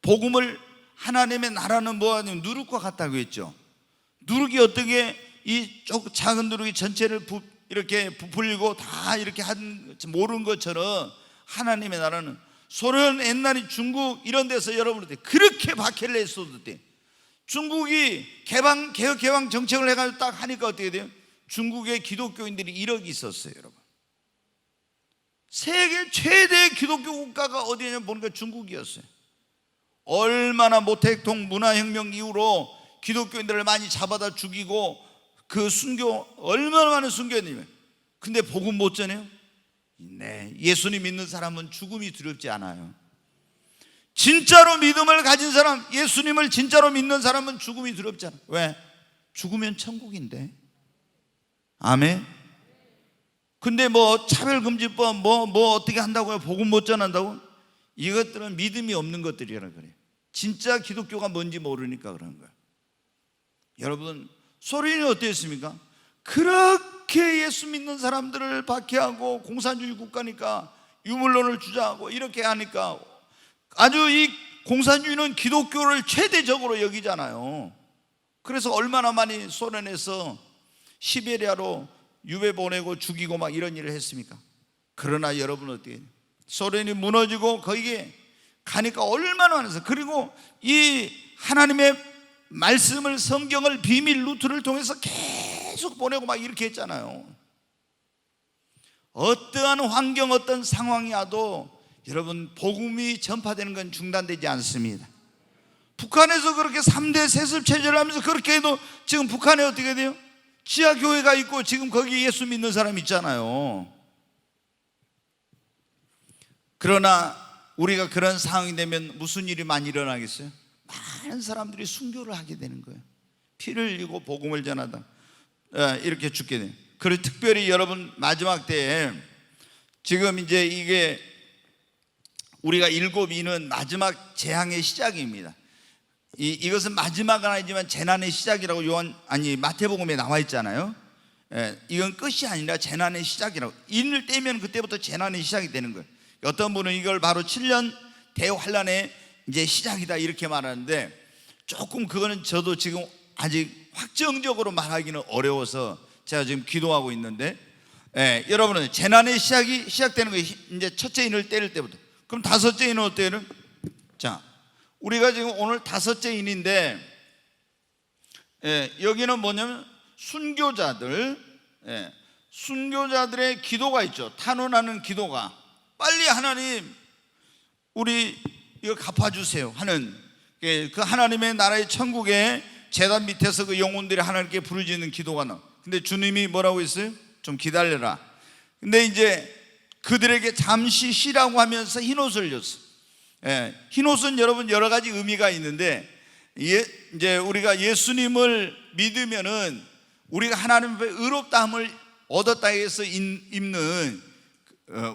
복음을, 하나님의 나라는 뭐하냐면 누룩과 같다고 했죠. 누룩이 어떻게 이 작은 누룩이 전체를 이렇게 부풀리고 다 이렇게 모르는 것처럼, 하나님의 나라는, 소련 옛날에 중국 이런 데서 여러분들 그렇게 박해를 했어도 돼. 중국이 개혁 개방 정책을 해가지고 딱 하니까 어떻게 돼요? 중국의 기독교인들이 1억이 있었어요. 여러분, 세계 최대 기독교 국가가 어디냐면 보니까 중국이었어요. 얼마나 모택동 문화혁명 이후로 기독교인들을 많이 잡아다 죽이고, 그 순교, 얼마나 많은 순교했냐면, 근데 복음 못 전해요? 네, 예수님 믿는 사람은 죽음이 두렵지 않아요. 진짜로 믿음을 가진 사람, 예수님을 진짜로 믿는 사람은 죽음이 두렵지 않아요. 왜? 죽으면 천국인데. 아멘. 근데 뭐 차별금지법 뭐 어떻게 한다고요? 복음 못 전한다고? 이것들은 믿음이 없는 것들이라 그래요. 진짜 기독교가 뭔지 모르니까 그런 거예요. 여러분, 소련이 어땠습니까? 그렇게 예수 믿는 사람들을 박해하고, 공산주의 국가니까 유물론을 주장하고 이렇게 하니까, 아주 이 공산주의는 기독교를 최대적으로 여기잖아요. 그래서 얼마나 많이 소련에서 시베리아로 유배 보내고 죽이고 막 이런 일을 했습니까? 그러나 여러분 어떻게 해요? 소련이 무너지고 거기에 가니까 얼마나 많아서, 그리고 이 하나님의 말씀을, 성경을 비밀 루트를 통해서 계속 보내고 막 이렇게 했잖아요. 어떠한 환경, 어떤 상황이 와도 여러분, 복음이 전파되는 건 중단되지 않습니다. 북한에서 그렇게 3대 세습 체제를 하면서 그렇게 해도 지금 북한에 어떻게 돼요? 지하교회가 있고 지금 거기 예수 믿는 사람 있잖아요. 그러나 우리가 그런 상황이 되면 무슨 일이 많이 일어나겠어요? 많은 사람들이 순교를 하게 되는 거예요. 피를 흘리고 복음을 전하다 이렇게 죽게 돼요. 그리고 특별히 여러분, 마지막 때에 지금 이제 이게 우리가 7위는 마지막 재앙의 시작입니다. 이것은 마지막은 아니지만 재난의 시작이라고 마태복음에 나와 있잖아요. 이건 끝이 아니라 재난의 시작이라고. 인을 떼면 그때부터 재난의 시작이 되는 거예요. 어떤 분은 이걸 바로 7년 대환란의 이제 시작이다 이렇게 말하는데, 조금 그거는 저도 지금 아직 확정적으로 말하기는 어려워서 제가 지금 기도하고 있는데, 여러분은 재난의 시작이 시작되는 거예요. 이제 첫째 인을 때릴 때부터. 그럼 다섯째 인은 어때요? 자, 우리가 지금 오늘 다섯째 인인데, 여기는 뭐냐면 순교자들, 순교자들의 기도가 있죠. 탄원하는 기도가, 빨리 하나님 우리 이거 갚아주세요 하는, 그 하나님의 나라의 천국의 제단 밑에서 그 영혼들이 하나님께 부르짖는 기도가 나와. 근데 주님이 뭐라고 했어요? 좀 기다려라. 근데 이제 그들에게 잠시 쉬라고 하면서 흰옷을 줬어. 흰옷은 여러분 여러 가지 의미가 있는데, 이제 우리가 예수님을 믿으면은 우리가 하나님의 의롭다함을 얻었다 해서 입는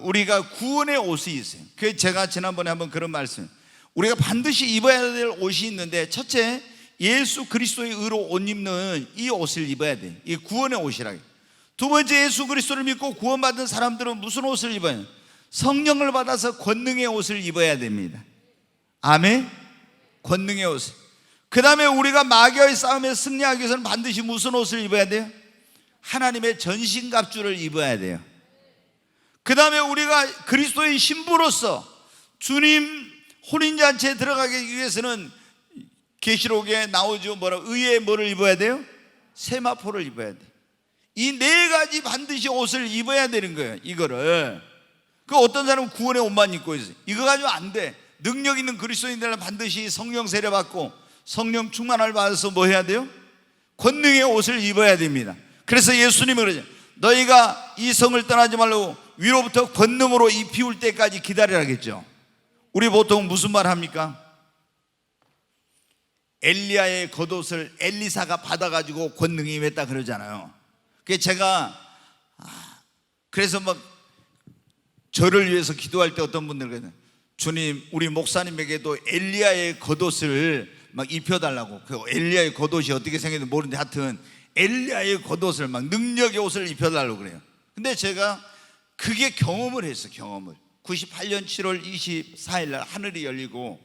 우리가 구원의 옷이 있어요. 그 제가 지난번에 한번 그런 말씀, 우리가 반드시 입어야 될 옷이 있는데, 첫째 예수 그리스도의 의로 옷 입는 이 옷을 입어야 돼. 이 구원의 옷이라고. 두 번째, 예수 그리스도를 믿고 구원받은 사람들은 무슨 옷을 입어요? 성령을 받아서 권능의 옷을 입어야 됩니다. 아멘. 권능의 옷. 그 다음에 우리가 마귀와의 싸움에 승리하기 위해서는 반드시 무슨 옷을 입어야 돼요? 하나님의 전신갑주를 입어야 돼요. 그 다음에 우리가 그리스도의 신부로서 주님 혼인잔치에 들어가기 위해서는 계시록에 나오죠. 의의 뭐를 입어야 돼요? 세마포를 입어야 돼. 이 네 가지 반드시 옷을 입어야 되는 거예요. 이거를. 그 어떤 사람은 구원의 옷만 입고 있어요. 이거 가지고 안 돼. 능력 있는 그리스도인들은 반드시 성령 세례 받고 성령 충만을 받아서 뭐 해야 돼요? 권능의 옷을 입어야 됩니다. 그래서 예수님은 그러죠. 너희가 이 성을 떠나지 말고 위로부터 권능으로 이 비울 때까지 기다리라겠죠. 우리 보통 무슨 말 합니까? 엘리야의 겉옷을 엘리사가 받아가지고 권능이 임했다 그러잖아요. 그게 제가 그래서 막 저를 위해서 기도할 때 어떤 분들 그러잖아요. 주님, 우리 목사님에게도 엘리야의 겉옷을 막 입혀달라고. 그 엘리야의 겉옷이 어떻게 생겼는지 모르는데 하여튼 엘리야의 겉옷을 막 능력의 옷을 입혀달라고 그래요. 근데 제가 그게 경험을 했어요. 경험을 98년 7월 24일 날 하늘이 열리고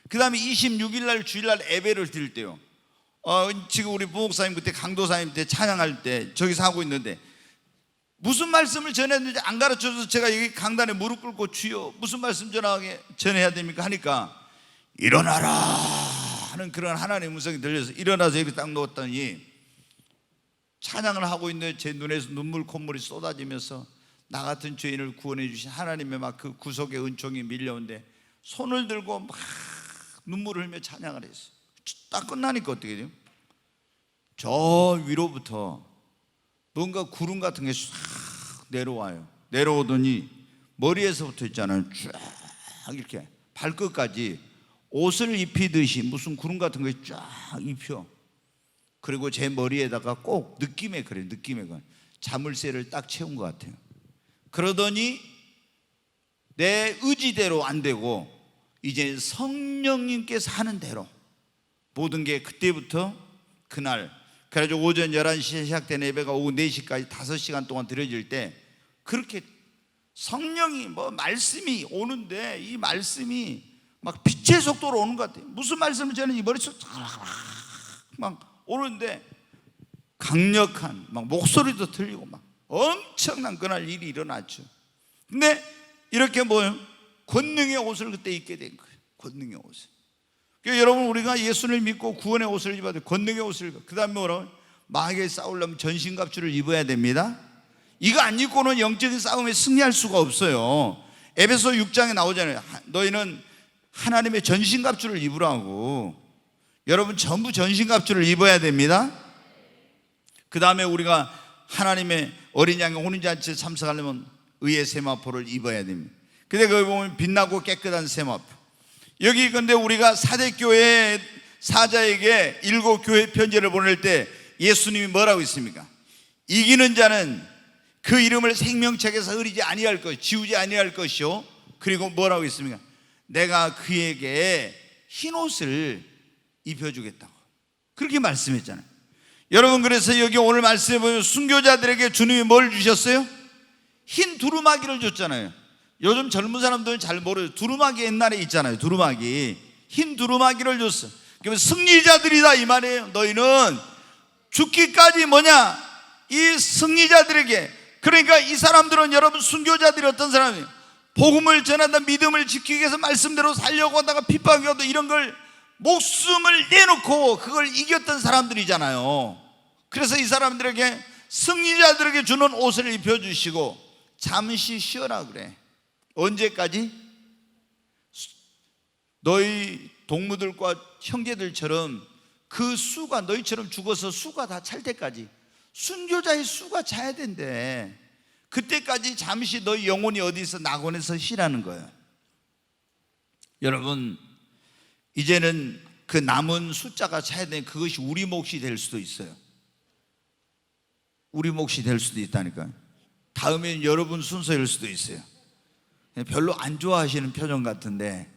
그 다음에 26일 날 주일날 예배를 드릴 때요, 지금 우리 부목사님 그때 강도사님 때 찬양할 때 저기서 하고 있는데 무슨 말씀을 전했는지 안 가르쳐줘서 제가 여기 강단에 무릎 꿇고 주여 무슨 말씀 전해야 됩니까 하니까 일어나라 하는 그런 하나님의 음성이 들려서 일어나서 이렇게 딱 누웠더니 찬양을 하고 있는데 제 눈에서 눈물 콧물이 쏟아지면서 나 같은 죄인을 구원해 주신 하나님의 막 그 구속의 은총이 밀려오는데 손을 들고 막 눈물을 흘며 찬양을 했어요. 딱 끝나니까 어떻게 돼요? 저 위로부터 뭔가 구름 같은 게 싹 내려와요. 내려오더니 머리에서부터 있잖아요, 쫙 이렇게 발끝까지 옷을 입히듯이 무슨 구름 같은 거 쫙 입혀. 그리고 제 머리에다가 꼭 느낌에 그래요. 느낌에 자물쇠를 딱 채운 것 같아요. 그러더니 내 의지대로 안 되고 이제 성령님께서 하는 대로 모든 게 그때부터 그날, 그래가지고 오전 11시에 시작된 예배가 오후 4시까지 5시간 동안 드려질 때 그렇게 성령이 뭐 말씀이 오는데 이 말씀이 막 빛의 속도로 오는 것 같아요. 무슨 말씀을 저는 이 머릿속 막 오는데 강력한 막 목소리도 들리고 막 엄청난 그날 일이 일어났죠. 근데 이렇게 뭐요? 권능의 옷을 그때 입게 된 거예요. 권능의 옷을. 그러니까 여러분 우리가 예수를 믿고 구원의 옷을 입어야 돼. 권능의 옷을 입어. 그 다음에 뭐라고? 마귀에 싸우려면 전신갑주를 입어야 됩니다. 이거 안 입고는 영적인 싸움에 승리할 수가 없어요. 에베소 6장에 나오잖아요. 너희는 하나님의 전신갑주를 입으라고. 여러분 전부 전신갑주를 입어야 됩니다. 그 다음에 우리가 하나님의 어린 양의 혼인잔치에 참석하려면 의의 세마포를 입어야 됩니다. 근데 거기 보면 빛나고 깨끗한 세마포. 여기 근데 우리가 사대교회 사자에게 7교회 편지를 보낼 때 예수님이 뭐라고 했습니까? 이기는 자는 그 이름을 생명책에서 흐리지 아니할 것, 지우지 아니할 것이요. 그리고 뭐라고 했습니까? 내가 그에게 흰옷을 입혀주겠다고 그렇게 말씀했잖아요. 여러분 그래서 여기 오늘 말씀해 보면 순교자들에게 주님이 뭘 주셨어요? 흰 두루마기를 줬잖아요. 요즘 젊은 사람들은 잘 모르죠. 두루마기 옛날에 있잖아요. 두루마기, 흰 두루마기를 줬어. 그러면 승리자들이다 이 말이에요. 너희는 죽기까지 뭐냐? 이 승리자들에게. 그러니까 이 사람들은 여러분 순교자들이 어떤 사람이에요? 복음을 전한다, 믿음을 지키기 위해서 말씀대로 살려고 하다가 핍박이 오도 이런 걸 목숨을 내놓고 그걸 이겼던 사람들이잖아요. 그래서 이 사람들에게 승리자들에게 주는 옷을 입혀주시고 잠시 쉬어라 그래. 언제까지? 너희 동무들과 형제들처럼 그 수가 너희처럼 죽어서 수가 다 찰 때까지, 순교자의 수가 차야 된대. 그때까지 잠시 너희 영혼이 어디서 낙원에서 쉬라는 거예요. 여러분 이제는 그 남은 숫자가 차야 되는 그것이 우리 몫이 될 수도 있어요. 우리 몫이 될 수도 있다니까요. 다음엔 여러분 순서일 수도 있어요. 별로 안 좋아하시는 표정 같은데,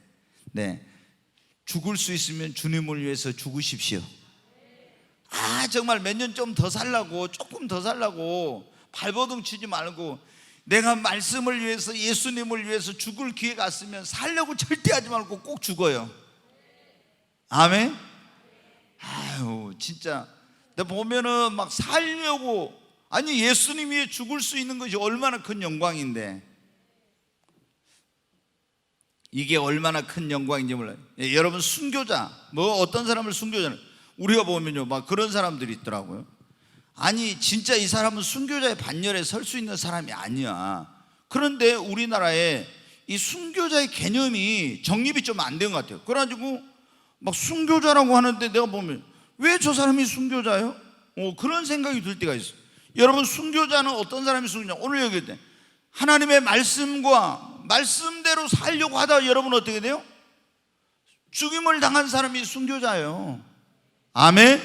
네, 죽을 수 있으면 주님을 위해서 죽으십시오. 정말 몇 년 좀 더 살라고, 조금 더 살라고 발버둥 치지 말고, 내가 말씀을 위해서, 예수님을 위해서 죽을 기회가 왔으면 살려고 절대 하지 말고 꼭 죽어요. 아멘. 진짜 내가 보면은 막 살려고, 아니 예수님 위해 죽을 수 있는 것이 얼마나 큰 영광인데, 이게 얼마나 큰 영광인지 몰라요. 여러분, 순교자, 어떤 사람을 순교자는, 우리가 보면요 막 그런 사람들이 있더라고요. 아니 진짜 이 사람은 순교자의 반열에 설 수 있는 사람이 아니야. 그런데 우리나라에 이 순교자의 개념이 정립이 좀 안 된 것 같아요. 그래가지고 막 순교자라고 하는데, 내가 보면 왜 저 사람이 순교자예요? 그런 생각이 들 때가 있어요. 여러분, 순교자는 어떤 사람이 순교자? 오늘 얘기했대, 하나님의 말씀과 말씀대로 살려고 하다가 여러분 어떻게 돼요? 죽임을 당한 사람이 순교자예요. 아멘.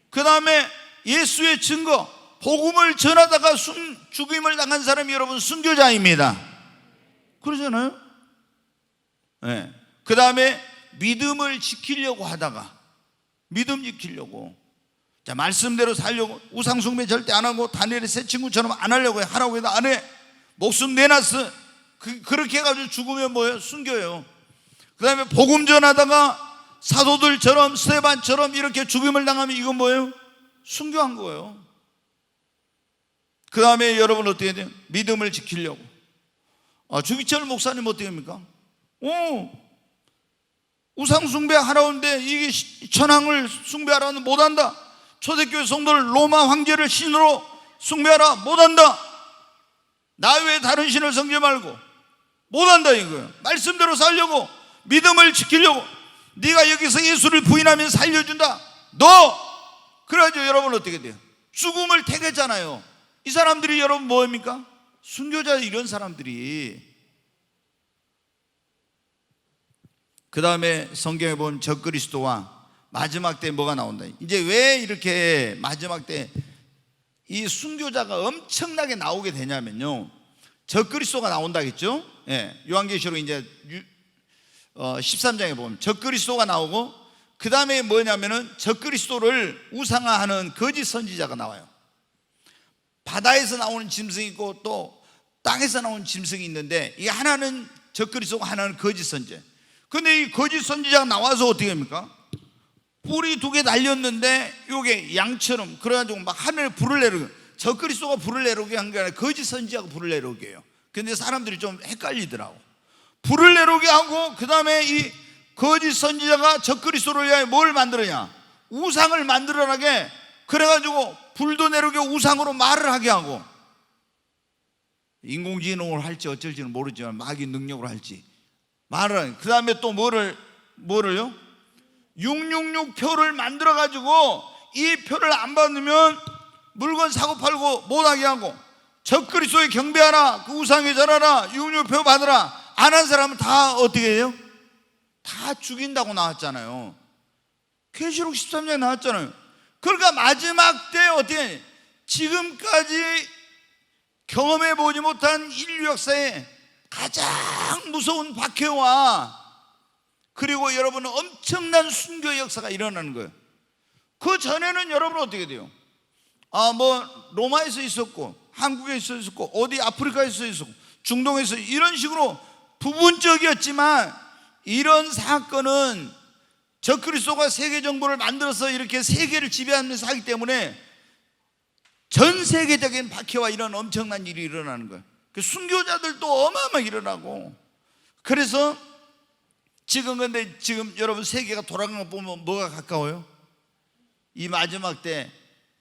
그 다음에 예수의 증거, 복음을 전하다가 죽임을 당한 사람이 여러분 순교자입니다. 그러잖아요. 네. 그 다음에 믿음을 지키려고 하다가, 믿음 지키려고, 자, 말씀대로 살려고 우상숭배 절대 안 하고 다니엘의 새 친구처럼 안 하려고 해. 하라고 해도 안 해. 목숨 내놨어. 그렇게 해가지고 죽으면 뭐예요? 순교예요. 그 다음에 복음 전하다가 사도들처럼, 스데반처럼 이렇게 죽임을 당하면 이건 뭐예요? 순교한 거예요. 그 다음에 여러분 어떻게 돼요? 믿음을 지키려고. 주기철 목사님 어떻게 합니까? 우상숭배 하라는데 이게 천황을 숭배하라는 못한다. 초대교회 성도를 로마 황제를 신으로 숭배하라, 못한다. 나 외에 다른 신을 섬기지 말고, 못한다 이거예요. 말씀대로 살려고, 믿음을 지키려고. 네가 여기서 예수를 부인하면 살려준다. 그래가지고 여러분 어떻게 돼요? 죽음을 택했잖아요. 이 사람들이 여러분 뭐입니까? 순교자, 이런 사람들이. 그 다음에 성경에 보면 적그리스도와 마지막 때 뭐가 나온다. 이제 왜 이렇게 마지막 때 이 순교자가 엄청나게 나오게 되냐면요, 적그리스도가 나온다겠죠. 요한계시록 이제 13장에 보면 적그리스도가 나오고, 그 다음에 뭐냐면은 적그리스도를 우상화하는 거짓 선지자가 나와요. 바다에서 나오는 짐승이 있고 또 땅에서 나오는 짐승이 있는데, 이게 하나는 적그리스도고 하나는 거짓 선지자. 근데 이 거짓 선지자가 나와서 어떻게 합니까? 뿔이 2개 달렸는데 이게 양처럼, 그래가지고 막 하늘에 불을 내려오게. 적그리스도가 불을 내려오게 한 게 아니라 거짓 선지자가 불을 내려오게 해요. 근데 사람들이 좀 헷갈리더라고. 불을 내려오게 하고, 그 다음에 이 거짓 선지자가 적그리스도를 위하여 뭘 만들었냐? 우상을 만들어나게. 그래가지고 불도 내려오게 우상으로 말을 하게 하고, 인공지능을 할지 어쩔지는 모르지만 마귀 능력으로 할지 말을 하게. 그 다음에 또 뭐를요? 666표를 만들어가지고 이 표를 안 받으면 물건 사고 팔고 못하게 하고, 적그리스도에 경배하라, 그 우상에 절하라, 666표 받으라. 안 한 사람은 다 어떻게 해요? 다 죽인다고 나왔잖아요. 계시록 13장에 나왔잖아요. 그러니까 마지막 때 어떻게 해? 지금까지 경험해보지 못한 인류 역사에 가장 무서운 박해와, 그리고 여러분은 엄청난 순교 역사가 일어나는 거예요. 그 전에는 여러분 어떻게 돼요? 로마에서 있었고, 한국에서 있었고, 어디 아프리카에서 있었고, 중동에서, 이런 식으로 부분적이었지만, 이런 사건은 적그리스도가 세계 정부를 만들어서 이렇게 세계를 지배하면서 하기 때문에 전 세계적인 박해와 이런 엄청난 일이 일어나는 거예요. 그 순교자들도 어마어마하게 일어나고. 그래서 근데 지금 여러분 세계가 돌아가는 거 보면 뭐가 가까워요? 이 마지막 때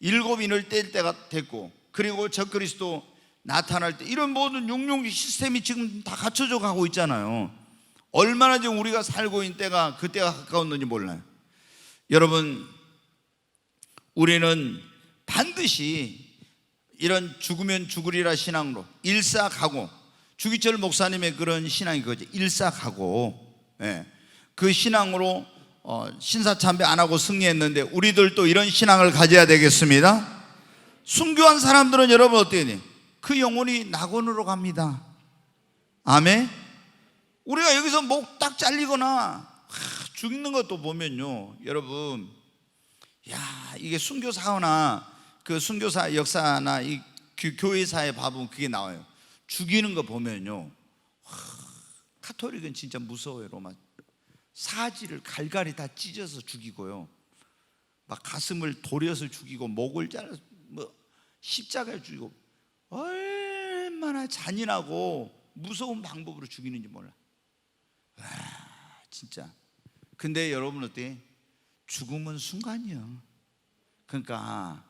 7인을 뗄 때가 됐고, 그리고 적그리스도 나타날 때, 이런 모든 육룡 시스템이 지금 다 갖춰져 가고 있잖아요. 얼마나 지금 우리가 살고 있는 때가, 그때가 가까웠는지 몰라요. 여러분, 우리는 반드시 이런 죽으면 죽으리라 신앙으로 일사가고, 주기철 목사님의 그런 신앙이 그거죠. 일사가고, 그 신앙으로 신사참배 안 하고 승리했는데 우리들도 이런 신앙을 가져야 되겠습니다. 순교한 사람들은 여러분 어떻게 되니? 그 영혼이 낙원으로 갑니다. 아멘. 우리가 여기서 목 딱 잘리거나 죽는 것도 보면요, 여러분, 야, 이게 순교사나 그 순교사 역사나 이 교회사에 봐보면 그게 나와요. 죽이는 거 보면요, 카톨릭은 진짜 무서워요. 로마 사지를 갈갈이 다 찢어서 죽이고요, 막 가슴을 도려서 죽이고 목을 잘라서 뭐 십자가에 죽이고, 얼마나 잔인하고 무서운 방법으로 죽이는지 몰라. 와, 진짜. 근데 여러분 어때? 죽음은 순간이요. 그러니까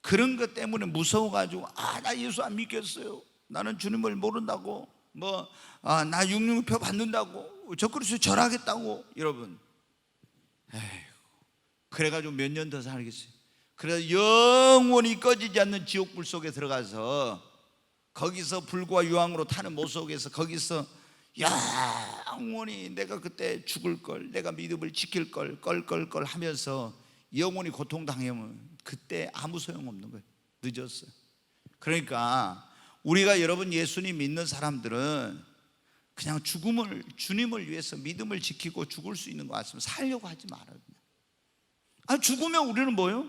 그런 것 때문에 무서워가지고 나 예수 안 믿겠어요, 나는 주님을 모른다고, 나 육륜표 받는다고, 저 그리스도 절하겠다고. 여러분, 에휴, 그래가지고 몇 년 더 살겠어요. 그래서 영원히 꺼지지 않는 지옥불 속에 들어가서 거기서 불과 유황으로 타는 못 속에서 거기서 영원히 내가 그때 죽을 걸, 내가 믿음을 지킬 걸 껄껄껄 하면서 영원히 고통당하면 그때 아무 소용없는 거예요. 늦었어요. 그러니까 우리가 여러분 예수님 믿는 사람들은 그냥 죽음을, 주님을 위해서 믿음을 지키고 죽을 수 있는 것 같으면 살려고 하지 말아요. 죽으면 우리는 뭐예요?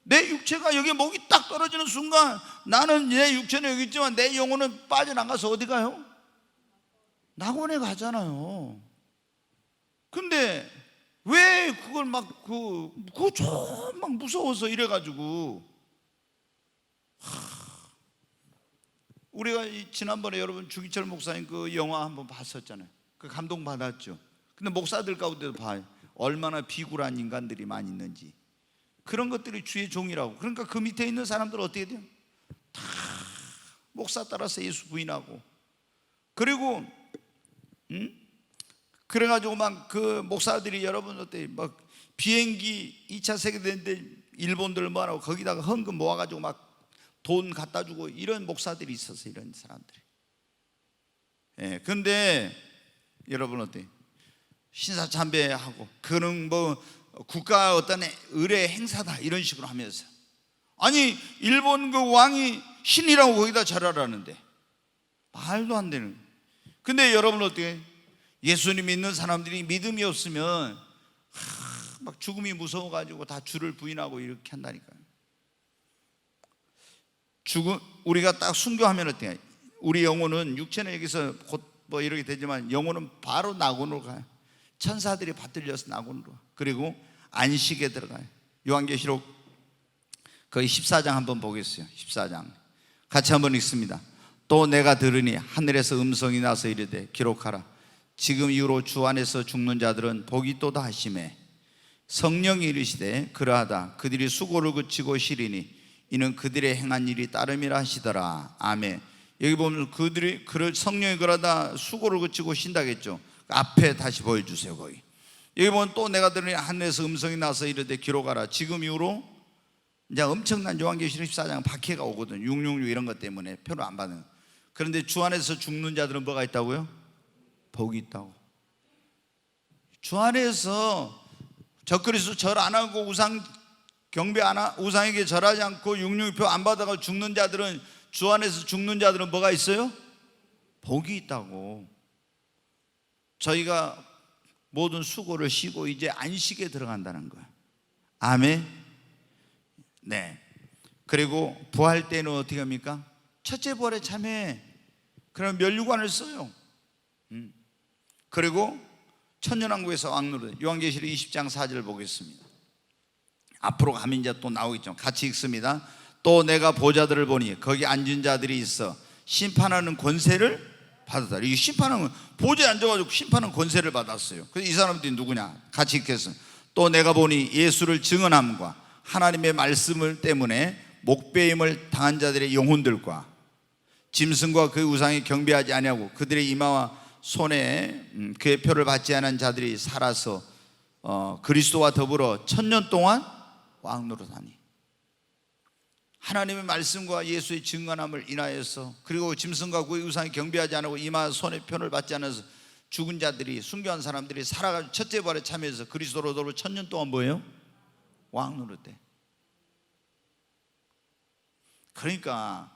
내 육체가 여기 목이 딱 떨어지는 순간 나는 내 육체는 여기 있지만 내 영혼은 빠져나가서 어디 가요? 낙원에 가잖아요. 근데 왜 그걸 그거 좀 막 무서워서 이래가지고. 우리가 지난번에 여러분 주기철 목사님 그 영화 한번 봤었잖아요. 그 감동 받았죠. 근데 목사들 가운데도 봐요, 얼마나 비굴한 인간들이 많이 있는지. 그런 것들이 주의 종이라고. 그러니까 그 밑에 있는 사람들은 어떻게 돼요? 다 목사 따라서 예수 부인하고, 그리고 그래가지고 막 그 목사들이 여러분 어때, 막 비행기 2차 세계대전때 일본들 뭐하고 거기다가 헌금 모아가지고 막 돈 갖다 주고 이런 목사들이 있었어요. 이런 사람들이. 예, 근데 여러분 어때? 신사참배하고 그런 국가 어떤 의례 행사다 이런 식으로 하면서, 아니 일본 그 왕이 신이라고 거기다 절하라는데 말도 안 되는. 근데 여러분 어떻게? 예수님 믿는 사람들이 믿음이 없으면 막 죽음이 무서워가지고 다 주를 부인하고 이렇게 한다니까요. 우리가 딱 순교하면 어때요? 우리 영혼은, 육체는 여기서 곧 이렇게 되지만 영혼은 바로 낙원으로 가요. 천사들이 받들려서 낙원으로. 그리고 안식에 들어가요. 요한계시록 거의 14장 한번 보겠어요. 14장 같이 한번 읽습니다. 또 내가 들으니 하늘에서 음성이 나서 이르되 기록하라. 지금 이후로 주 안에서 죽는 자들은 복이 있도다 하시매 성령이 이르시되 그러하다. 그들이 수고를 그치고 쉬리니 이는 그들의 행한 일이 따름이라 하시더라. 아멘. 여기 보면 그들이 성령이 그러다 수고를 그치고 쉰다겠죠. 앞에 다시 보여주세요. 거기 여기 보면 또 내가 들으니 하늘에서 음성이 나서 이르되 기록하라. 지금 이후로 이제 엄청난 요한계시록 14장 박해가 오거든. 666 이런 것 때문에 표를 안 받는. 그런데 주 안에서 죽는 자들은 뭐가 있다고요? 복이 있다고. 주 안에서 적그리스도 절 안 하고 우상 경배 안 하고 우상에게 절하지 않고 666표 안 받아가 죽는 자들은, 주 안에서 죽는 자들은 뭐가 있어요? 복이 있다고. 저희가 모든 수고를 쉬고 이제 안식에 들어간다는 거예요. 아멘. 네. 그리고 부활 때는 어떻게 합니까? 첫째 부활에 참여해. 그럼 멸류관을 써요. 그리고 천년왕국에서 왕노릇. 요한계시록 20장 4절 보겠습니다. 앞으로 가면 이제 또 나오겠죠. 같이 읽습니다. 또 내가 보좌들을 보니 거기 앉은 자들이 있어 심판하는 권세를 받았다. 이 심판하는, 보좌에 앉아가지고 심판하는 권세를 받았어요. 그래서 이 사람들이 누구냐? 같이 읽겠습니다. 또 내가 보니 예수를 증언함과 하나님의 말씀을 때문에 목배임을 당한 자들의 영혼들과 짐승과 그 우상에 경배하지 아니하고 그들의 이마와 손에 그의 표를 받지 않은 자들이 살아서 그리스도와 더불어 1000년 동안 왕노릇하니. 하나님의 말씀과 예수의 증언함을 인하여서, 그리고 짐승과 그의 우상에 경배하지 않고 이마 손에 표를 받지 않아서 죽은 자들이, 순교한 사람들이 살아가지고 첫째 부활에 참여해서 그리스도로 1000년 동안 뭐예요? 왕 노릇대. 그러니까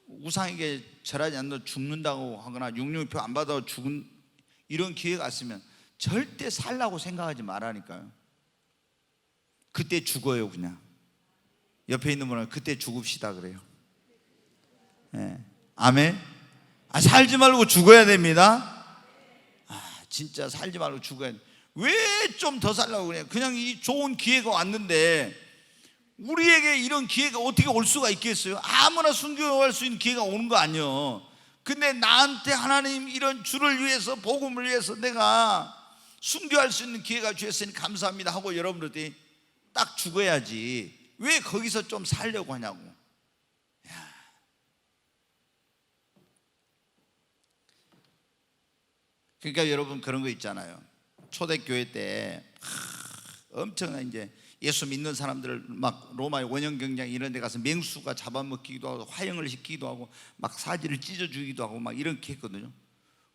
우상에게 절하지 않는다 죽는다고 하거나 육류표 안 받아 죽은 이런 기회가 왔으면 절대 살라고 생각하지 말라니까요. 그때 죽어요. 그냥 옆에 있는 분은 그때 죽읍시다 그래요. 네. 아멘. 살지 말고 죽어야 됩니다. 진짜 살지 말고 죽어야 돼. 왜 좀 더 살라고 그래요? 그냥 이 좋은 기회가 왔는데 우리에게 이런 기회가 어떻게 올 수가 있겠어요? 아무나 순교할 수 있는 기회가 오는 거 아니에요. 근데 나한테 하나님 이런 주를 위해서, 복음을 위해서 내가 순교할 수 있는 기회가 주셨으니 감사합니다 하고 여러분들이 딱 죽어야지 왜 거기서 좀 살려고 하냐고. 그러니까 여러분 그런 거 있잖아요. 초대교회 때 엄청난 이제 예수 믿는 사람들을 막 로마의 원형 경장 이런 데 가서 맹수가 잡아먹기도 하고 화형을 시키기도 하고 막 사지를 찢어주기도 하고 막 이렇게 했거든요.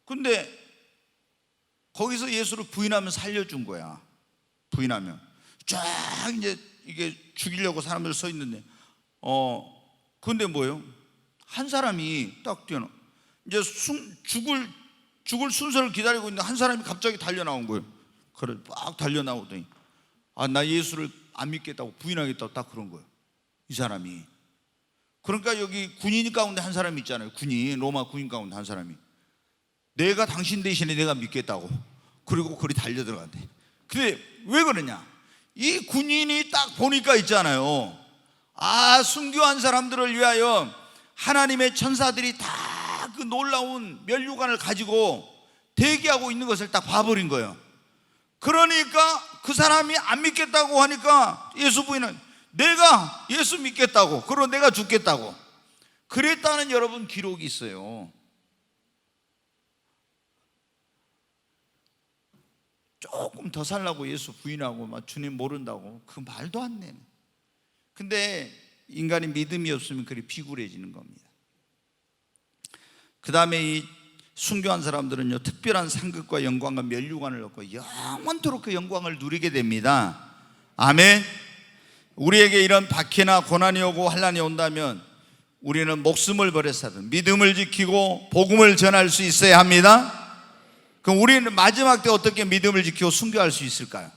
근데 거기서 예수를 부인하면 살려준 거야. 부인하면 쫙 이제 이게 죽이려고 사람들 서 있는데 근데 뭐예요? 한 사람이 딱 뛰어나 이제 죽을 순서를 기다리고 있는데 한 사람이 갑자기 달려 나온 거예요. 그래 막 달려 나오더니 나 예수를 안 믿겠다고 부인하겠다고 딱 그런 거예요. 이 사람이. 그러니까 여기 군인 가운데 한 사람이 있잖아요. 군인, 로마 군인 가운데 한 사람이 내가 당신 대신에 내가 믿겠다고 그리고 그리 달려 들어간대. 근데 왜 그러냐? 이 군인이 딱 보니까 있잖아요. 순교한 사람들을 위하여 하나님의 천사들이 다 그 놀라운 면류관을 가지고 대기하고 있는 것을 딱 봐버린 거예요. 그러니까 그 사람이 안 믿겠다고 하니까 예수 부인은 내가 예수 믿겠다고, 그리고 내가 죽겠다고 그랬다는 여러분 기록이 있어요. 조금 더 살라고 예수 부인하고 막 주님 모른다고 그 말도 안 되네. 근데 인간이 믿음이 없으면 그리 비굴해지는 겁니다. 그 다음에 이 순교한 사람들은요 특별한 상급과 영광과 면류관을 얻고 영원토록 그 영광을 누리게 됩니다. 아멘. 우리에게 이런 박해나 고난이 오고 환난이 온다면 우리는 목숨을 버려서든 믿음을 지키고 복음을 전할 수 있어야 합니다. 그럼 우리는 마지막 때 어떻게 믿음을 지키고 순교할 수 있을까요?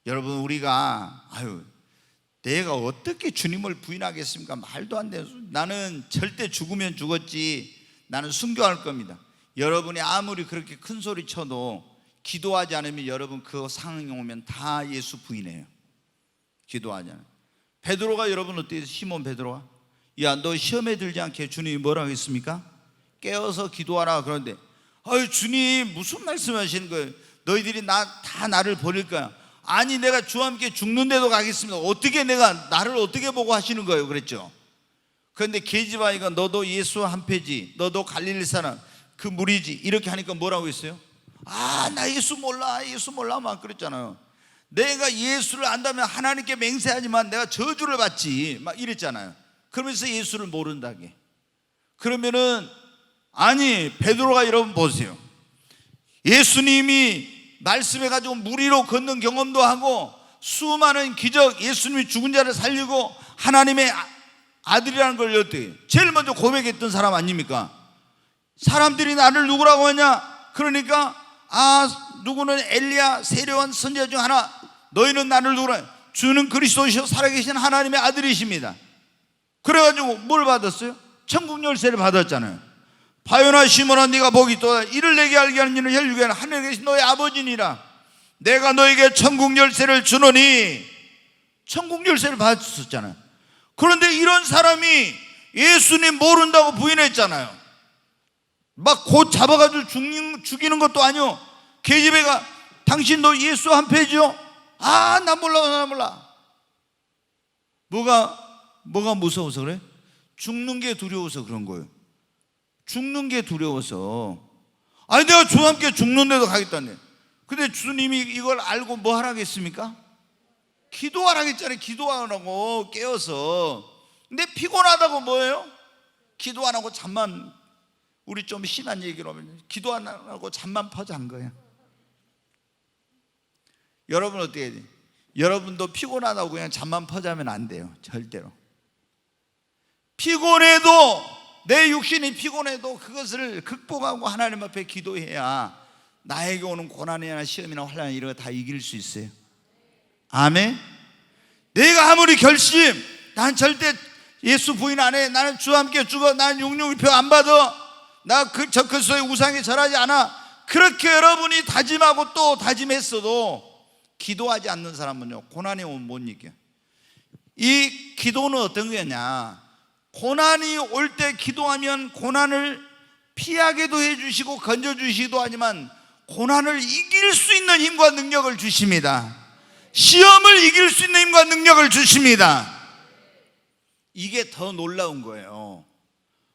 여러분 우리가 내가 어떻게 주님을 부인하겠습니까? 말도 안 돼요. 나는 절대 죽으면 죽었지 나는 순교할 겁니다. 여러분이 아무리 그렇게 큰 소리 쳐도 기도하지 않으면 여러분 그 상황이 오면 다 예수 부인해요. 기도하지 않아요. 베드로가 여러분 어때요? 시몬 베드로가 너 시험에 들지 않게 주님이 뭐라고 했습니까? 깨어서 기도하라. 그런데 주님 무슨 말씀하시는 거예요? 너희들이 다 나를 버릴 거야. 아니 내가 주와 함께 죽는데도 가겠습니다. 어떻게 나를 어떻게 보고 하시는 거예요? 그랬죠. 그런데 계집아이가 너도 예수 한 패지, 너도 갈릴리 사람 그 무리지 이렇게 하니까 뭐라고 했어요? 나 예수 몰라 막 그랬잖아요. 내가 예수를 안다면 하나님께 맹세하지만 내가 저주를 받지 막 이랬잖아요. 그러면서 예수를 모른다게. 그러면은 베드로가 여러분 보세요. 예수님이 말씀해가지고 무리로 걷는 경험도 하고 수많은 기적, 예수님이 죽은 자를 살리고 하나님의 아들이라는 걸 어떻게 제일 먼저 고백했던 사람 아닙니까? 사람들이 나를 누구라고 하냐? 그러니까 누구는 엘리야 세례요한 선지자 중 하나, 너희는 나를 누구라? 주는 그리스도시요 살아계신 하나님의 아들이십니다. 그래가지고 뭘 받았어요? 천국 열쇠를 받았잖아요. 바요나 시몬아 네가 복이 있도다. 이를 내게 알게 하는 이는 혈육에 하늘에 계신 너의 아버지니라. 내가 너에게 천국 열쇠를 주노니. 천국 열쇠를 받았었잖아요. 그런데 이런 사람이 예수님 모른다고 부인했잖아요. 막 곧 잡아가지고 죽이는 것도 아니요. 계집애가 당신 너 예수 한 패죠? 나 몰라. 뭐가 무서워서 그래? 죽는 게 두려워서 그런 거예요. 죽는 게 두려워서. 내가 주와 함께 죽는데도 가겠다네. 근데 주님이 이걸 알고 뭐 하라겠습니까? 기도하라겠잖아요. 기도하라고 깨어서. 근데 피곤하다고 뭐예요? 기도 안 하고 잠만. 우리 좀 심한 얘기로 하면 기도 안 하고 잠만 퍼잔 거예요. 여러분 어떻게 해야 돼요? 여러분도 피곤하다고 그냥 잠만 퍼자면 안 돼요. 절대로. 피곤해도, 내 육신이 피곤해도 그것을 극복하고 하나님 앞에 기도해야 나에게 오는 고난이나 시험이나 환난 이런 거 다 이길 수 있어요. 아멘. 내가 아무리 난 절대 예수 부인 안 해, 나는 주와 함께 죽어, 나는 육육일표 안 받아, 나 저 그리스도의 우상에 절하지 않아, 그렇게 여러분이 다짐하고 또 다짐했어도 기도하지 않는 사람은요, 고난이 오면 못 이겨요. 이 기도는 어떤 거냐, 고난이 올 때 기도하면 고난을 피하게도 해주시고 건져주시기도 하지만 고난을 이길 수 있는 힘과 능력을 주십니다. 시험을 이길 수 있는 힘과 능력을 주십니다. 이게 더 놀라운 거예요.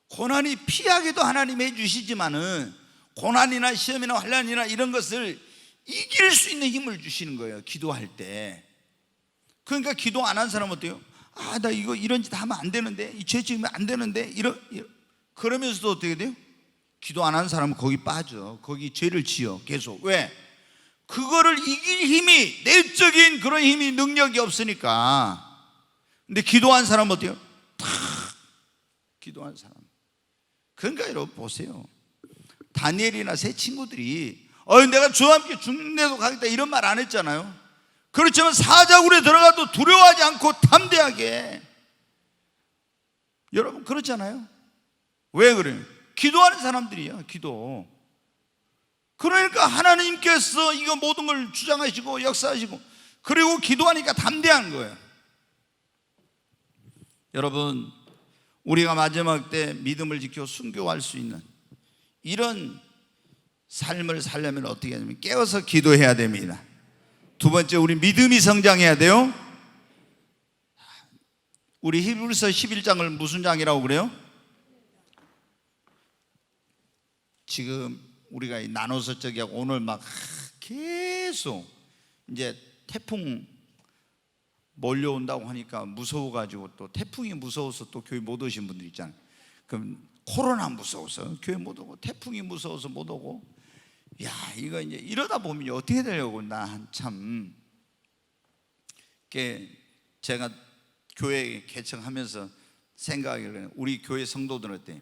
고난이 피하게도 하나님이 해주시지만은 고난이나 시험이나 환난이나 이런 것을 이길 수 있는 힘을 주시는 거예요, 기도할 때. 그러니까 기도 안 한 사람은 어때요? 아, 나 이거 이런 짓 하면 안 되는데, 이 죄 지으면 안 되는데, 그러면서도 어떻게 돼요? 기도 안 한 사람은 거기 빠져. 거기 죄를 지어 계속. 왜? 그거를 이길 힘이, 내적인 그런 힘이, 능력이 없으니까. 근데 기도한 사람은 어때요? 탁 기도한 사람. 그러니까 여러분 보세요, 다니엘이나 세 친구들이 내가 주와 함께 죽는 데도 가겠다 이런 말 안 했잖아요. 그렇지만 사자굴에 들어가도 두려워하지 않고 담대하게. 여러분 그렇잖아요. 왜 그래요? 기도하는 사람들이야, 기도. 그러니까 하나님께서 이거 모든 걸 주장하시고 역사하시고, 그리고 기도하니까 담대한 거예요. 여러분, 우리가 마지막 때 믿음을 지켜 순교할 수 있는 이런 삶을 살려면 어떻게 하냐면 깨어서 기도해야 됩니다. 두 번째, 우리 믿음이 성장해야 돼요. 우리 히브리서 11장을 무슨 장이라고 그래요? 지금 우리가 나눠서 저기 하고 오늘 막 계속 이제 태풍 몰려온다고 하니까 무서워가지고, 또 태풍이 무서워서 또 교회 못 오신 분들 있잖아요. 그럼 코로나 무서워서 교회 못 오고, 태풍이 무서워서 못 오고, 야, 이거 이제 이러다 보면 어떻게 되려고. 나 한참 제가 교회 개척하면서 생각하기를, 우리 교회 성도들한테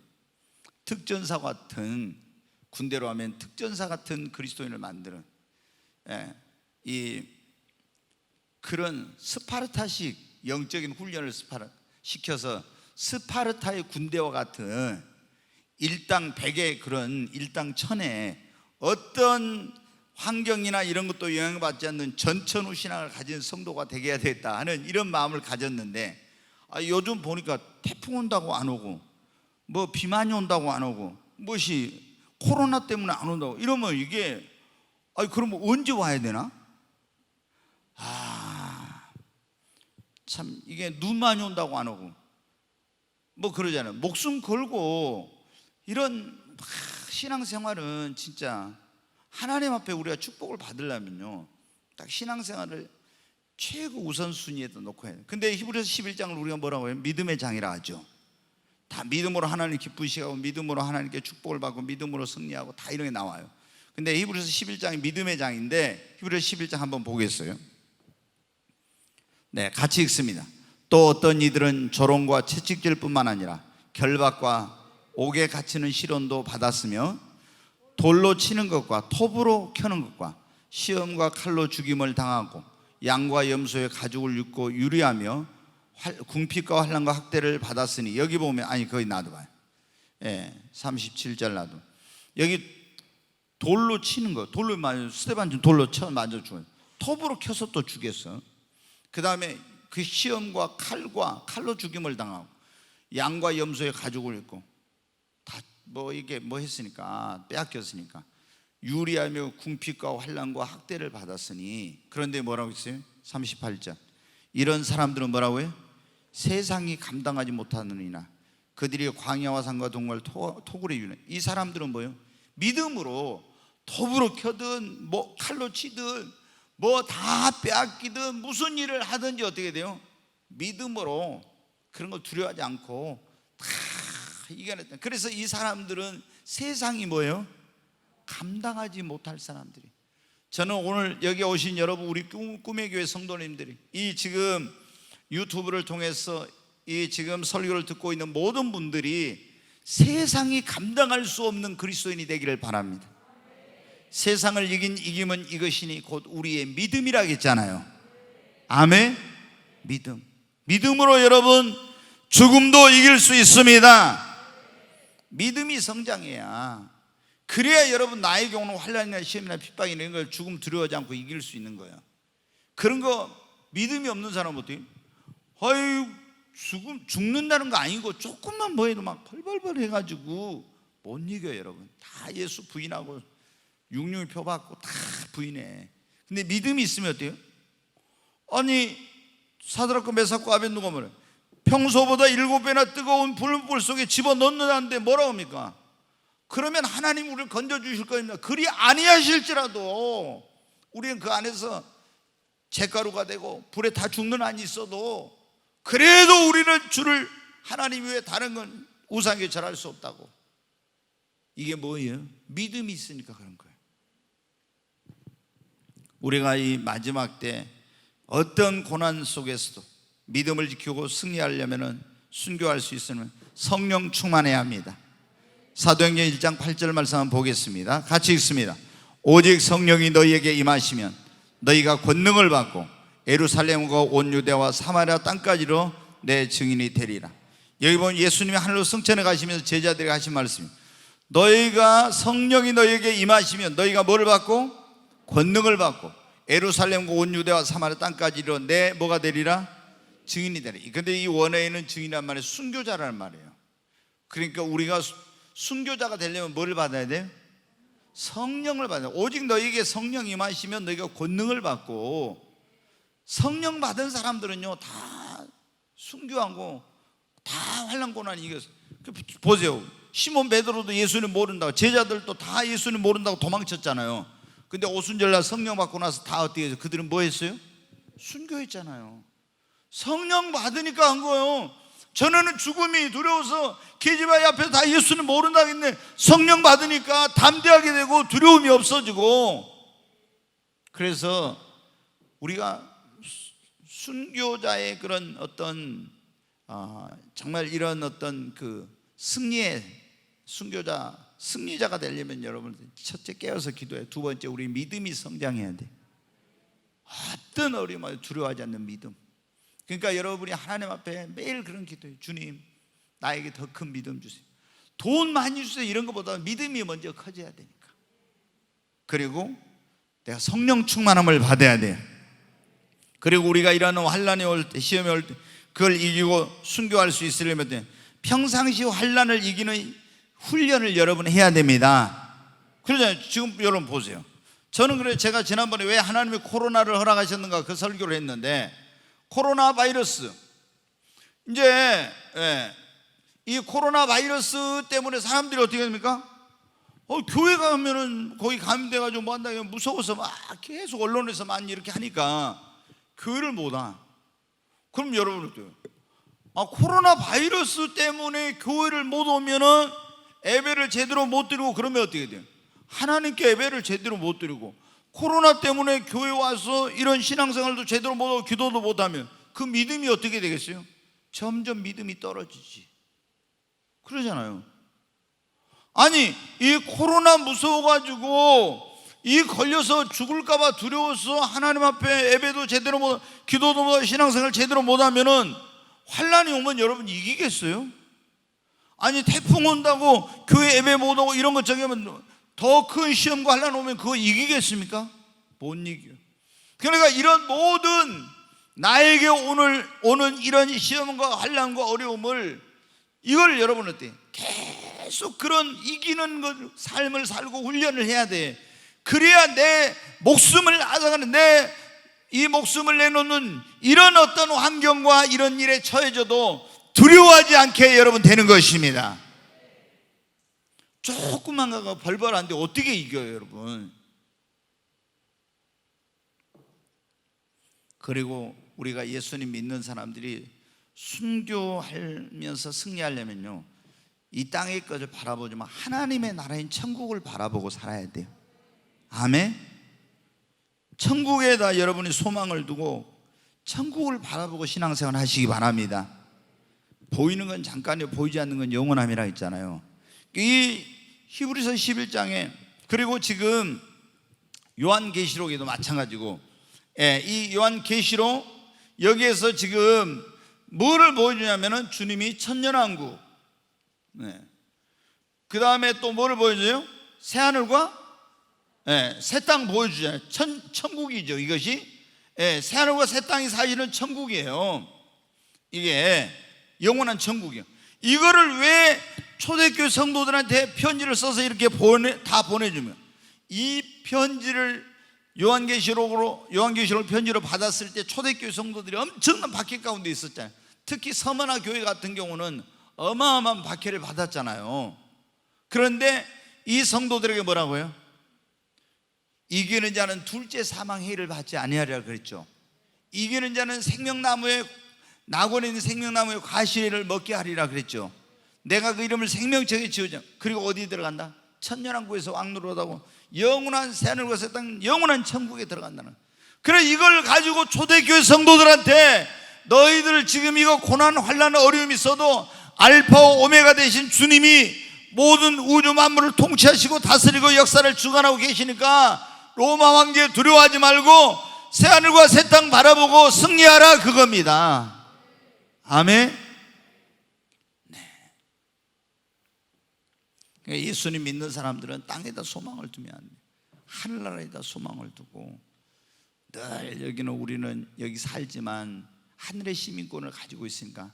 특전사 같은, 군대로 하면 특전사 같은 그리스도인을 만드는, 그런 스파르타식 영적인 훈련을 시켜서 스파르타의 군대와 같은 일당 100의 그런 일당 1000의 어떤 환경이나 이런 것도 영향받지 않는 전천후 신앙을 가진 성도가 되게 해야 되겠다 하는 이런 마음을 가졌는데, 요즘 보니까 태풍 온다고 안 오고, 뭐 비만이 온다고 안 오고, 무엇이 코로나 때문에 안 온다고 이러면 이게, 그러면 언제 와야 되나? 참, 이게 눈 많이 온다고 안 오고 뭐 그러잖아요. 목숨 걸고 이런 신앙생활은 진짜 하나님 앞에 우리가 축복을 받으려면요, 딱 신앙생활을 최고 우선순위에다 놓고 해요. 근데 히브리서 11장을 우리가 뭐라고 해요? 믿음의 장이라 하죠. 다 믿음으로 하나님 기쁘시고, 믿음으로 하나님께 축복을 받고, 믿음으로 승리하고, 다 이런 게 나와요. 근데 히브리서 11장이 믿음의 장인데, 히브리서 11장 한번 보겠어요. 네, 같이 읽습니다. 또 어떤 이들은 조롱과 채찍질 뿐만 아니라 결박과 옥에 갇히는 시련도 받았으며, 돌로 치는 것과 톱으로 켜는 것과 시험과 칼로 죽임을 당하고, 양과 염소의 가죽을 입고 유리하며 궁핍과 환난과 학대를 받았으니. 여기 보면, 거기 놔둬봐요. 37절 놔둬. 여기 돌로 치는 거, 돌로 맞아, 스테반 좀 돌로 쳐 맞아 죽어요. 톱으로 켜서 또 죽였어. 그 다음에 그 시험과 칼로 죽임을 당하고, 양과 염소의 가죽을 입고, 다 이게 했으니까, 빼앗겼으니까 유리하며 궁핍과 환난과 학대를 받았으니. 그런데 뭐라고 했어요? 38절. 이런 사람들은 뭐라고 해요? 세상이 감당하지 못하느니라. 그들이 광야와 산과 동물 토굴에 유네. 이 사람들은 뭐예요? 믿음으로 톱으로 켜든 칼로 치든 다 빼앗기든 무슨 일을 하든지 어떻게 돼요? 믿음으로 그런 거 두려워하지 않고 다 이겨냈다. 그래서 이 사람들은 세상이 뭐예요? 감당하지 못할 사람들이. 저는 오늘 여기 오신 여러분, 우리 꿈의 교회 성도님들이 이 지금 유튜브를 통해서 이 지금 설교를 듣고 있는 모든 분들이 세상이 감당할 수 없는 그리스도인이 되기를 바랍니다. 세상을 이긴 이김은 이것이니 곧 우리의 믿음이라 했잖아요. 아멘. 믿음으로 여러분 죽음도 이길 수 있습니다. 믿음이 성장해야, 그래야 여러분 나에게 오는 환난이나 시험이나 핍박이나 이런 걸 죽음 두려워하지 않고 이길 수 있는 거예요. 그런 거 믿음이 없는 사람은 어때요? 아유, 죽는다는 거 아니고 조금만 뭐 해도 막 벌벌벌 해가지고 못 이겨요. 여러분 다 예수 부인하고 육류표 받고 다 부인해. 근데 믿음이 있으면 어때요? 아니 사드락과 메삭과 아벳느고가 뭐래? 평소보다 7배나 뜨거운 불불 속에 집어넣는다는데 뭐라고 합니까? 그러면 하나님 우리를 건져주실 겁니다. 그리 아니하실지라도 우리는 그 안에서 잿가루가 되고 불에 다 죽는 한이 있어도 그래도 우리는 주를 하나님 외에 다른 건 우상교찰할 수 없다고. 이게 뭐예요? 믿음이 있으니까 그런 거예요. 우리가 이 마지막 때 어떤 고난 속에서도 믿음을 지키고 승리하려면 순교할 수 있으면 성령 충만해야 합니다. 사도행전 1장 8절 말씀 한번 보겠습니다. 같이 읽습니다. 오직 성령이 너희에게 임하시면 너희가 권능을 받고 예루살렘과 온 유대와 사마리아 땅까지로 내 증인이 되리라. 여기 보면 예수님이 하늘로 승천해 가시면서 제자들에게 하신 말씀입니다. 너희가 성령이 너희에게 임하시면 너희가 뭐를 받고? 권능을 받고 예루살렘과 온 유대와 사마리아 땅까지로 내 뭐가 되리라? 증인이 되리라. 근데 이 원어에는 증인이란 말이 순교자라는 말이에요. 그러니까 우리가 순교자가 되려면 뭐를 받아야 돼요? 성령을 받아야 돼요. 오직 너희에게 성령 임하시면 너희가 권능을 받고, 성령 받은 사람들은요 다 순교하고 다 환난 고난이 이겼어요. 보세요. 시몬 베드로도 예수님 모른다고, 제자들도 다 예수님 모른다고 도망쳤잖아요. 근데 오순절날 성령 받고 나서 다 어떻게 해서 그들은 뭐 했어요? 순교했잖아요. 성령 받으니까 한 거예요. 전에는 죽음이 두려워서 계집아이 앞에서 다 예수님 모른다고 했는데 성령 받으니까 담대하게 되고 두려움이 없어지고, 그래서 우리가 순교자의 그런 어떤 정말 이런 어떤 그 승리자가 되려면 여러분 첫째 깨어서 기도해. 두 번째 우리 믿음이 성장해야 돼. 어떤 어려움을 두려워하지 않는 믿음. 그러니까 여러분이 하나님 앞에 매일 그런 기도해요. 주님 나에게 더 큰 믿음 주세요. 돈 많이 주세요 이런 것보다 믿음이 먼저 커져야 되니까. 그리고 내가 성령 충만함을 받아야 돼요. 그리고 우리가 일하는 환난이 올 때, 시험이 올 때 그걸 이기고 순교할 수 있으려면 평상시 환난을 이기는 훈련을 여러분 해야 됩니다. 그러잖아요. 지금 여러분 보세요. 저는 그래요. 제가 지난번에 왜 하나님이 코로나를 허락하셨는가 그 설교를 했는데, 코로나 바이러스, 이제 이 코로나 바이러스 때문에 사람들이 어떻게 됩니까? 교회 가면은 거기 감염돼가지고 뭐 한다, 무서워서 막 계속 언론에서 많이 이렇게 하니까 교회를 못 와. 그럼 여러분 어때요? 코로나 바이러스 때문에 교회를 못 오면은 예배를 제대로 못 드리고, 그러면 어떻게 돼요? 하나님께 예배를 제대로 못 드리고, 코로나 때문에 교회 와서 이런 신앙생활도 제대로 못하고 기도도 못하면 그 믿음이 어떻게 되겠어요? 점점 믿음이 떨어지지. 그러잖아요. 아니 이 코로나 무서워가지고 이 걸려서 죽을까봐 두려워서 하나님 앞에 예배도 제대로 못, 기도도 못, 신앙생활 제대로 못하면은 환난이 오면 여러분 이기겠어요? 아니 태풍 온다고 교회 예배 못 오고 이런 것 저기면 더 큰 시험과 환난 오면 그거 이기겠습니까? 못 이겨요. 그러니까 이런 모든 나에게 오는 이런 시험과 환난과 어려움을, 이걸 여러분 어때요? 계속 그런 이기는 것 삶을 살고 훈련을 해야 돼. 그래야 내 목숨을 앗아가는, 내 이 목숨을 내놓는 이런 어떤 환경과 이런 일에 처해져도 두려워하지 않게 여러분 되는 것입니다. 조금만 가가 벌벌한데 어떻게 이겨요 여러분? 그리고 우리가 예수님 믿는 사람들이 순교하면서 승리하려면요, 이 땅의 것을 바라보지만 하나님의 나라인 천국을 바라보고 살아야 돼요. 아멘. 천국에다 여러분이 소망을 두고 천국을 바라보고 신앙생활 하시기 바랍니다. 보이는 건 잠깐이요 보이지 않는 건 영원함이라 했잖아요. 이 히브리서 11장에 그리고 지금 요한계시록에도 마찬가지고, 이 요한계시록 여기에서 지금 뭐를 보여주냐면은 주님이 천년왕국, 그 다음에 또 뭐를 보여줘요? 새하늘과 새 땅 보여주잖아요. 천국이죠 이것이. 새하늘과 새 땅이 사실은 천국이에요. 이게 영원한 천국이에요. 이거를 왜 초대교회 성도들한테 편지를 써서 이렇게 다 보내주면, 이 편지를 요한계시록 편지로 받았을 때 초대교회 성도들이 엄청난 박해 가운데 있었잖아요. 특히 서머나 교회 같은 경우는 어마어마한 박해를 받았잖아요. 그런데 이 성도들에게 뭐라고요? 이기는 자는 둘째 사망 해를 받지 아니하리라 그랬죠. 이기는 자는 생명나무에 낙원에 있는 생명나무의 과실을 먹게 하리라 그랬죠. 내가 그 이름을 생명책에 지우자. 그리고 어디 들어간다? 천년왕국에서 왕노릇하고 영원한 새하늘과 새 땅, 영원한 천국에 들어간다는. 그래 이걸 가지고 초대교회 성도들한테 너희들 지금 이거 고난 환난 어려움이 있어도 알파와 오메가 되신 주님이 모든 우주 만물을 통치하시고 다스리고 역사를 주관하고 계시니까 로마 황제 두려워하지 말고 새하늘과 새 땅 바라보고 승리하라 그겁니다. 아멘. 예수님 믿는 사람들은 땅에다 소망을 두면 안 돼요. 하늘나라에다 소망을 두고 늘 여기는 우리는 여기 살지만 하늘의 시민권을 가지고 있으니까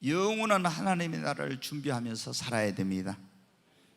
영원한 하나님의 나라를 준비하면서 살아야 됩니다.